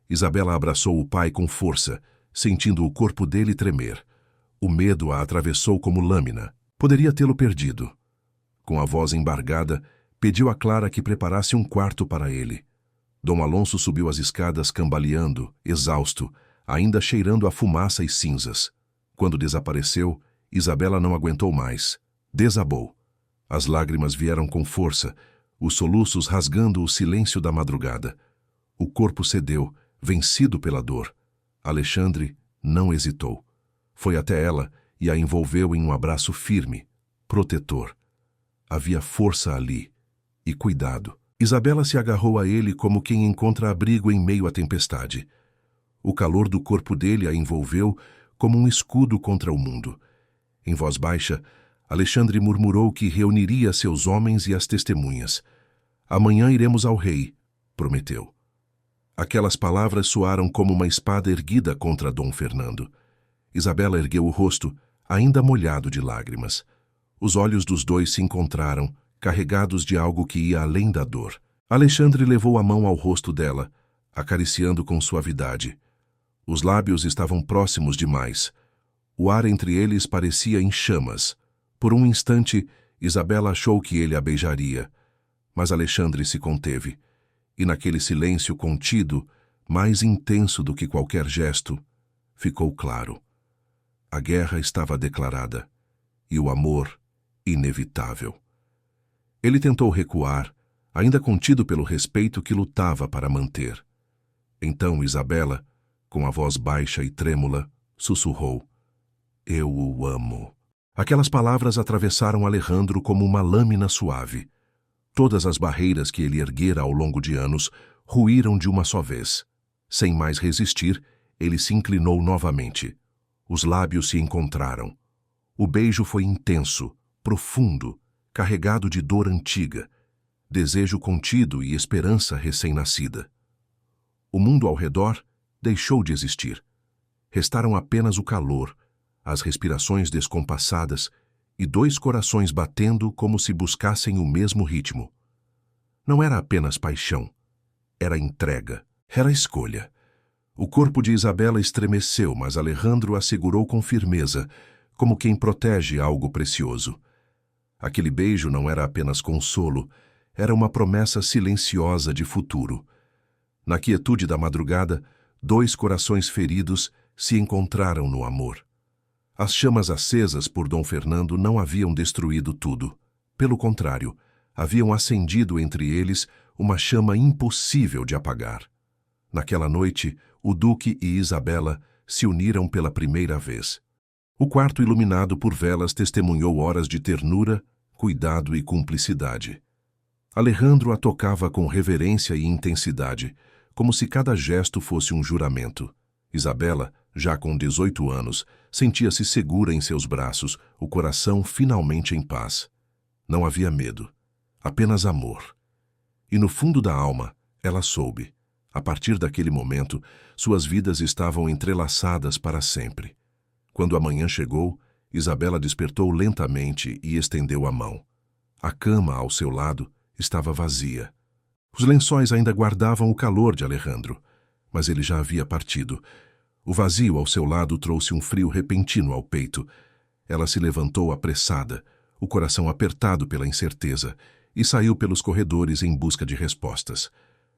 Isabela abraçou o pai com força, sentindo o corpo dele tremer. O medo a atravessou como lâmina. Poderia tê-lo perdido. Com a voz embargada, pediu a Clara que preparasse um quarto para ele. Dom Alonso subiu as escadas cambaleando, exausto, ainda cheirando a fumaça e cinzas. Quando desapareceu, Isabela não aguentou mais. Desabou. As lágrimas vieram com força, os soluços rasgando o silêncio da madrugada. O corpo cedeu, vencido pela dor. Alexandre não hesitou. Foi até ela e a envolveu em um abraço firme, protetor. Havia força ali e cuidado. Isabela se agarrou a ele como quem encontra abrigo em meio à tempestade. O calor do corpo dele a envolveu como um escudo contra o mundo. Em voz baixa, Alexandre murmurou que reuniria seus homens e as testemunhas. Amanhã iremos ao rei, prometeu. Aquelas palavras soaram como uma espada erguida contra Dom Fernando. Isabela ergueu o rosto, ainda molhado de lágrimas. Os olhos dos dois se encontraram, carregados de algo que ia além da dor. Alexandre levou a mão ao rosto dela, acariciando com suavidade. Os lábios estavam próximos demais. O ar entre eles parecia em chamas. Por um instante, Isabela achou que ele a beijaria. Mas Alexandre se conteve. E naquele silêncio contido, mais intenso do que qualquer gesto, ficou claro. A guerra estava declarada, e o amor inevitável. Ele tentou recuar, ainda contido pelo respeito que lutava para manter. Então Isabela, com a voz baixa e trêmula, sussurrou: "Eu o amo." Aquelas palavras atravessaram Alejandro como uma lâmina suave. Todas as barreiras que ele erguera ao longo de anos ruíram de uma só vez. Sem mais resistir, ele se inclinou novamente. Os lábios se encontraram. O beijo foi intenso, profundo, carregado de dor antiga, desejo contido e esperança recém-nascida. O mundo ao redor deixou de existir. Restaram apenas o calor, as respirações descompassadas e dois corações batendo como se buscassem o mesmo ritmo. Não era apenas paixão, era entrega, era escolha. O corpo de Isabela estremeceu, mas Alejandro a segurou com firmeza, como quem protege algo precioso. Aquele beijo não era apenas consolo, era uma promessa silenciosa de futuro. Na quietude da madrugada, dois corações feridos se encontraram no amor. As chamas acesas por Dom Fernando não haviam destruído tudo. Pelo contrário, haviam acendido entre eles uma chama impossível de apagar. Naquela noite, o Duque e Isabela se uniram pela primeira vez. O quarto iluminado por velas testemunhou horas de ternura, cuidado e cumplicidade. Alejandro a tocava com reverência e intensidade, como se cada gesto fosse um juramento. Isabela, já com 18 anos, sentia-se segura em seus braços, o coração finalmente em paz. Não havia medo, apenas amor. E no fundo da alma, ela soube. A partir daquele momento, suas vidas estavam entrelaçadas para sempre. Quando a manhã chegou, Isabela despertou lentamente e estendeu a mão. A cama, ao seu lado, estava vazia. Os lençóis ainda guardavam o calor de Alejandro, mas ele já havia partido. O vazio ao seu lado trouxe um frio repentino ao peito. Ela se levantou apressada, o coração apertado pela incerteza, e saiu pelos corredores em busca de respostas.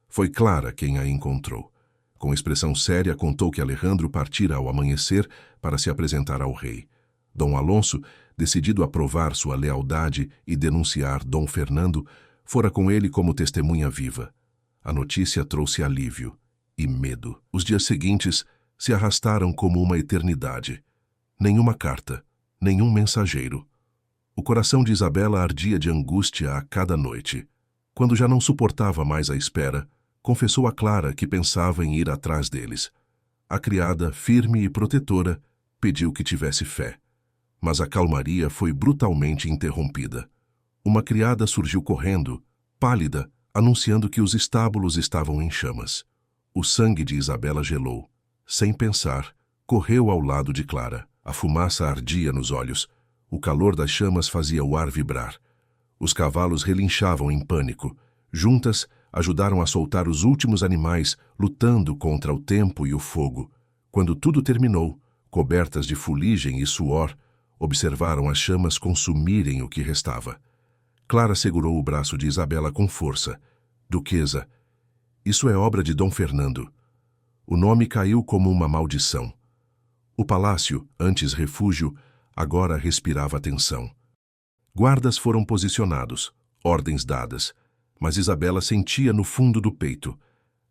Foi Clara quem a encontrou. Com expressão séria, contou que Alejandro partira ao amanhecer para se apresentar ao rei. Dom Alonso, decidido a provar sua lealdade e denunciar Dom Fernando, fora com ele como testemunha viva. A notícia trouxe alívio e medo. Os dias seguintes se arrastaram como uma eternidade. Nenhuma carta, nenhum mensageiro. O coração de Isabela ardia de angústia a cada noite. Quando já não suportava mais a espera, confessou a Clara que pensava em ir atrás deles. A criada, firme e protetora, pediu que tivesse fé. Mas a calmaria foi brutalmente interrompida. Uma criada surgiu correndo, pálida, anunciando que os estábulos estavam em chamas. O sangue de Isabela gelou. Sem pensar, correu ao lado de Clara. A fumaça ardia nos olhos. O calor das chamas fazia o ar vibrar. Os cavalos relinchavam em pânico. Juntas, ajudaram a soltar os últimos animais, lutando contra o tempo e o fogo. Quando tudo terminou, cobertas de fuligem e suor, observaram as chamas consumirem o que restava. Clara segurou o braço de Isabela com força. Duquesa, isso é obra de Dom Fernando. O nome caiu como uma maldição. O palácio, antes refúgio, agora respirava tensão. Guardas foram posicionados, ordens dadas, mas Isabela sentia no fundo do peito.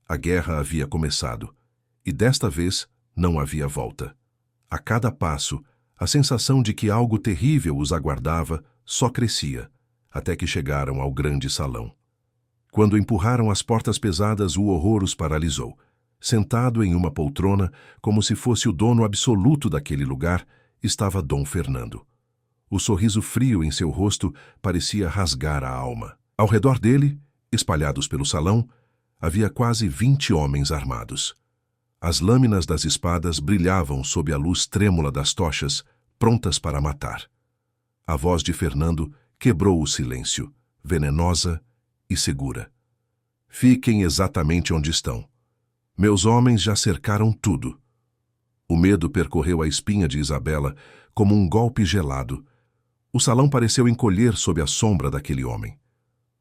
A guerra havia começado, e desta vez não havia volta. A cada passo, a sensação de que algo terrível os aguardava só crescia, até que chegaram ao grande salão. Quando empurraram as portas pesadas, o horror os paralisou. Sentado em uma poltrona, como se fosse o dono absoluto daquele lugar, estava Dom Fernando. O sorriso frio em seu rosto parecia rasgar a alma. Ao redor dele, espalhados pelo salão, havia quase 20 homens armados. As lâminas das espadas brilhavam sob a luz trêmula das tochas, prontas para matar. A voz de Fernando quebrou o silêncio, venenosa e segura. Fiquem exatamente onde estão. Meus homens já cercaram tudo. O medo percorreu a espinha de Isabela como um golpe gelado. O salão pareceu encolher sob a sombra daquele homem.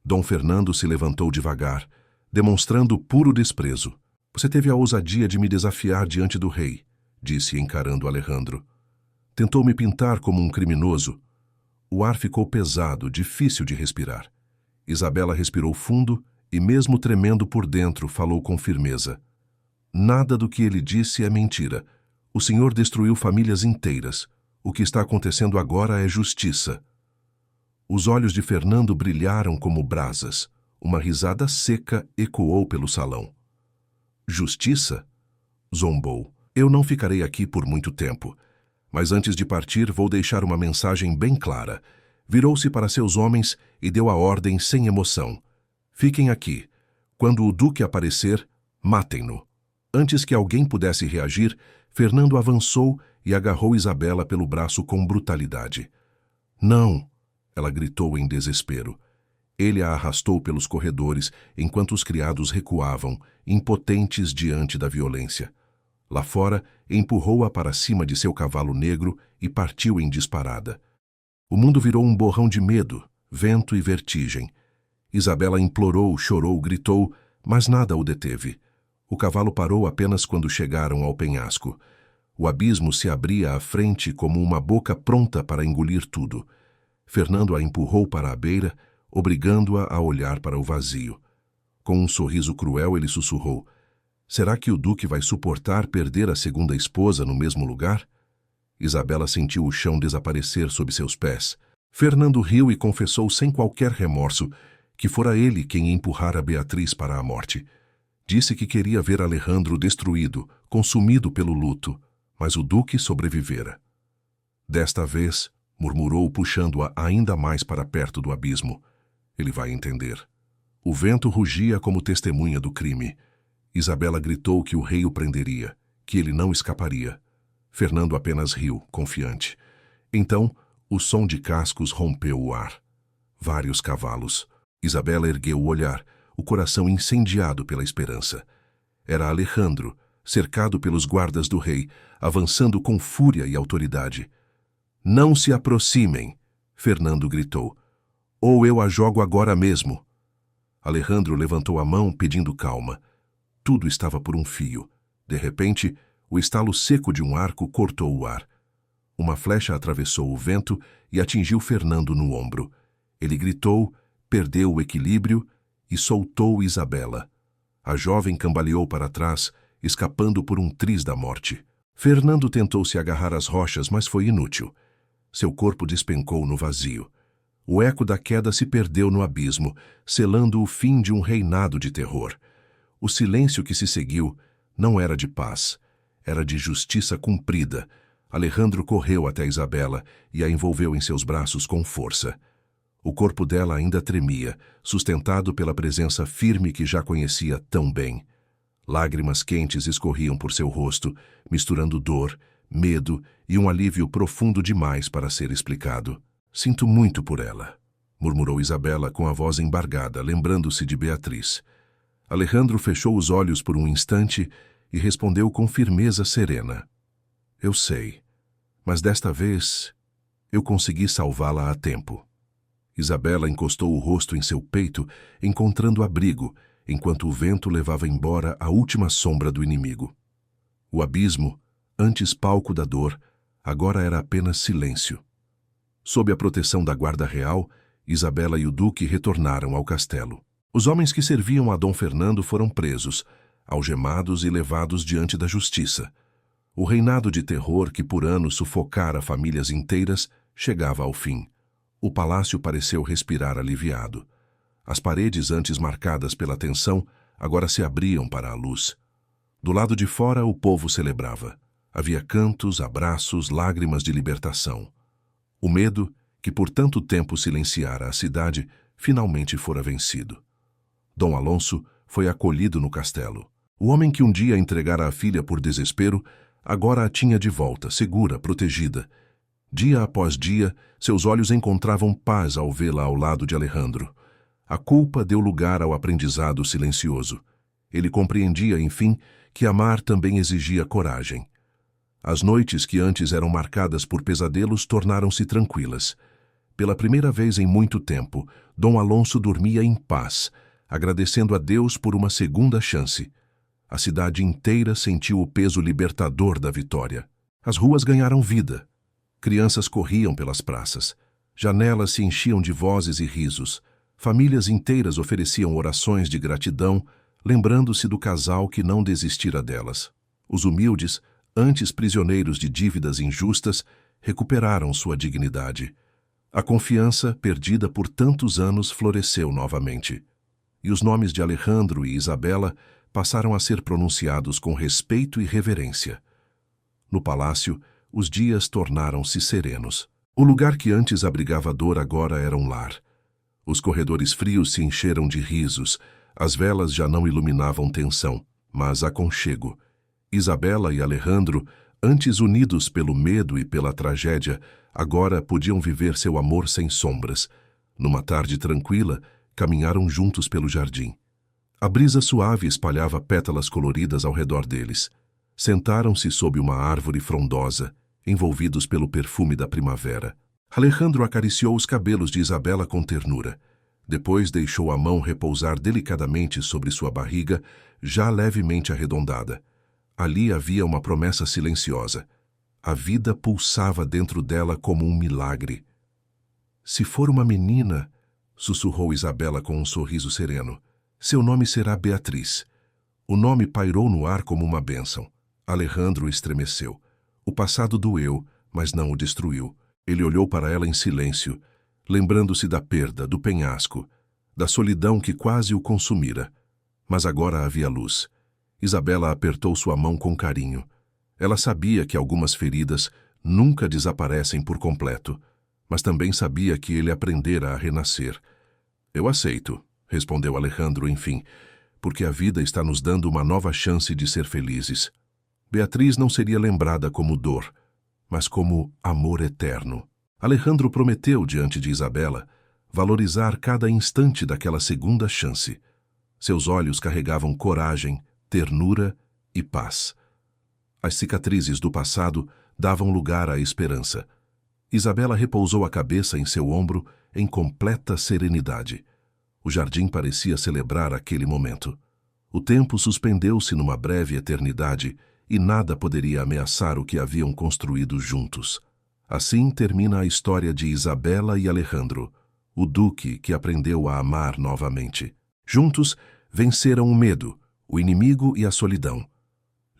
Dom Fernando se levantou devagar, demonstrando puro desprezo. Você teve a ousadia de me desafiar diante do rei, disse encarando Alejandro. Tentou me pintar como um criminoso. O ar ficou pesado, difícil de respirar. Isabela respirou fundo e, mesmo tremendo por dentro, falou com firmeza. Nada do que ele disse é mentira. O senhor destruiu famílias inteiras. O que está acontecendo agora é justiça. Os olhos de Fernando brilharam como brasas. Uma risada seca ecoou pelo salão. Justiça? Zombou. Eu não ficarei aqui por muito tempo. Mas antes de partir, vou deixar uma mensagem bem clara. Virou-se para seus homens e deu a ordem sem emoção. Fiquem aqui. Quando o duque aparecer, matem-no. Antes que alguém pudesse reagir, Fernando avançou e agarrou Isabela pelo braço com brutalidade. Não! Ela gritou em desespero. Ele a arrastou pelos corredores enquanto os criados recuavam, impotentes diante da violência. Lá fora, empurrou-a para cima de seu cavalo negro e partiu em disparada. O mundo virou um borrão de medo, vento e vertigem. Isabela implorou, chorou, gritou, mas nada o deteve. O cavalo parou apenas quando chegaram ao penhasco. O abismo se abria à frente como uma boca pronta para engolir tudo. Fernando a empurrou para a beira, obrigando-a a olhar para o vazio. Com um sorriso cruel, ele sussurrou. Será que o duque vai suportar perder a segunda esposa no mesmo lugar? Isabela sentiu o chão desaparecer sob seus pés. Fernando riu e confessou sem qualquer remorso que fora ele quem empurrara Beatriz para a morte. Disse que queria ver Alejandro destruído, consumido pelo luto, mas o duque sobrevivera. Desta vez, murmurou puxando-a ainda mais para perto do abismo. Ele vai entender. O vento rugia como testemunha do crime. Isabela gritou que o rei o prenderia, que ele não escaparia. Fernando apenas riu, confiante. Então, o som de cascos rompeu o ar. Vários cavalos. Isabela ergueu o olhar, o coração incendiado pela esperança. Era Alejandro, cercado pelos guardas do rei, avançando com fúria e autoridade. Não se aproximem, Fernando gritou. Ou eu a jogo agora mesmo. Alejandro levantou a mão pedindo calma. Tudo estava por um fio. De repente, o estalo seco de um arco cortou o ar. Uma flecha atravessou o vento e atingiu Fernando no ombro. Ele gritou, perdeu o equilíbrio e soltou Isabela. A jovem cambaleou para trás, escapando por um triz da morte. Fernando tentou se agarrar às rochas, mas foi inútil. Seu corpo despencou no vazio. O eco da queda se perdeu no abismo, selando o fim de um reinado de terror. O silêncio que se seguiu não era de paz, era de justiça cumprida. Alejandro correu até Isabela e a envolveu em seus braços com força. O corpo dela ainda tremia, sustentado pela presença firme que já conhecia tão bem. Lágrimas quentes escorriam por seu rosto, misturando dor, medo e um alívio profundo demais para ser explicado. «Sinto muito por ela», murmurou Isabela com a voz embargada, lembrando-se de Beatriz. Alejandro fechou os olhos por um instante e respondeu com firmeza serena. «Eu sei, mas desta vez eu consegui salvá-la a tempo». Isabela encostou o rosto em seu peito, encontrando abrigo, enquanto o vento levava embora a última sombra do inimigo. O abismo, antes palco da dor, agora era apenas silêncio. Sob a proteção da guarda real, Isabela e o duque retornaram ao castelo. Os homens que serviam a Dom Fernando foram presos, algemados e levados diante da justiça. O reinado de terror que por anos sufocara famílias inteiras chegava ao fim. O palácio pareceu respirar aliviado. As paredes, antes marcadas pela tensão, agora se abriam para a luz. Do lado de fora, o povo celebrava. Havia cantos, abraços, lágrimas de libertação. O medo, que por tanto tempo silenciara a cidade, finalmente fora vencido. Dom Alonso foi acolhido no castelo. O homem que um dia entregara a filha por desespero, agora a tinha de volta, segura, protegida. Dia após dia, seus olhos encontravam paz ao vê-la ao lado de Alejandro. A culpa deu lugar ao aprendizado silencioso. Ele compreendia, enfim, que amar também exigia coragem. As noites que antes eram marcadas por pesadelos tornaram-se tranquilas. Pela primeira vez em muito tempo, Dom Alonso dormia em paz, agradecendo a Deus por uma segunda chance. A cidade inteira sentiu o peso libertador da vitória. As ruas ganharam vida. Crianças corriam pelas praças. Janelas se enchiam de vozes e risos. Famílias inteiras ofereciam orações de gratidão, lembrando-se do casal que não desistira delas. Os humildes, antes prisioneiros de dívidas injustas, recuperaram sua dignidade. A confiança, perdida por tantos anos, floresceu novamente. E os nomes de Alejandro e Isabela passaram a ser pronunciados com respeito e reverência. No palácio, os dias tornaram-se serenos. O lugar que antes abrigava dor agora era um lar. Os corredores frios se encheram de risos, as velas já não iluminavam tensão, mas aconchego. Isabela e Alejandro, antes unidos pelo medo e pela tragédia, agora podiam viver seu amor sem sombras. Numa tarde tranquila, caminharam juntos pelo jardim. A brisa suave espalhava pétalas coloridas ao redor deles. Sentaram-se sob uma árvore frondosa, envolvidos pelo perfume da primavera. Alejandro acariciou os cabelos de Isabela com ternura. Depois deixou a mão repousar delicadamente sobre sua barriga, já levemente arredondada. Ali havia uma promessa silenciosa. A vida pulsava dentro dela como um milagre. «Se for uma menina», sussurrou Isabela com um sorriso sereno, «seu nome será Beatriz». O nome pairou no ar como uma bênção. Alejandro estremeceu. O passado doeu, mas não o destruiu. Ele olhou para ela em silêncio, lembrando-se da perda, do penhasco, da solidão que quase o consumira. Mas agora havia luz. Isabela apertou sua mão com carinho. Ela sabia que algumas feridas nunca desaparecem por completo, mas também sabia que ele aprendera a renascer. «Eu aceito», respondeu Alejandro, enfim, «porque a vida está nos dando uma nova chance de ser felizes». Beatriz não seria lembrada como dor, mas como amor eterno. Alejandro prometeu diante de Isabela valorizar cada instante daquela segunda chance. Seus olhos carregavam coragem, ternura e paz. As cicatrizes do passado davam lugar à esperança. Isabela repousou a cabeça em seu ombro em completa serenidade. O jardim parecia celebrar aquele momento. O tempo suspendeu-se numa breve eternidade e nada poderia ameaçar o que haviam construído juntos. Assim termina a história de Isabela e Alejandro, o duque que aprendeu a amar novamente. Juntos, venceram o medo, o inimigo e a solidão.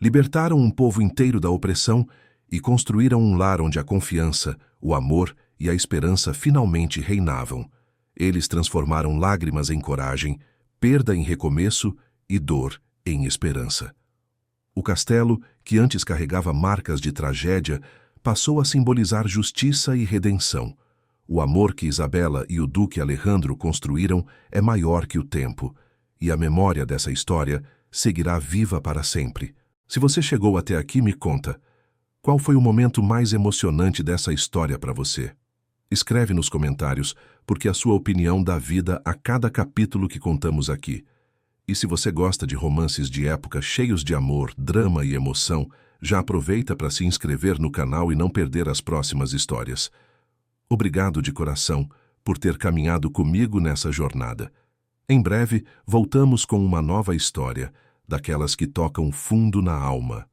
Libertaram um povo inteiro da opressão e construíram um lar onde a confiança, o amor e a esperança finalmente reinavam. Eles transformaram lágrimas em coragem, perda em recomeço e dor em esperança. O castelo, que antes carregava marcas de tragédia, passou a simbolizar justiça e redenção. O amor que Isabela e o duque Alejandro construíram é maior que o tempo, e a memória dessa história seguirá viva para sempre. Se você chegou até aqui, me conta, qual foi o momento mais emocionante dessa história para você? Escreve nos comentários, porque a sua opinião dá vida a cada capítulo que contamos aqui. E se você gosta de romances de época cheios de amor, drama e emoção, já aproveita para se inscrever no canal e não perder as próximas histórias. Obrigado de coração por ter caminhado comigo nessa jornada. Em breve, voltamos com uma nova história, daquelas que tocam fundo na alma.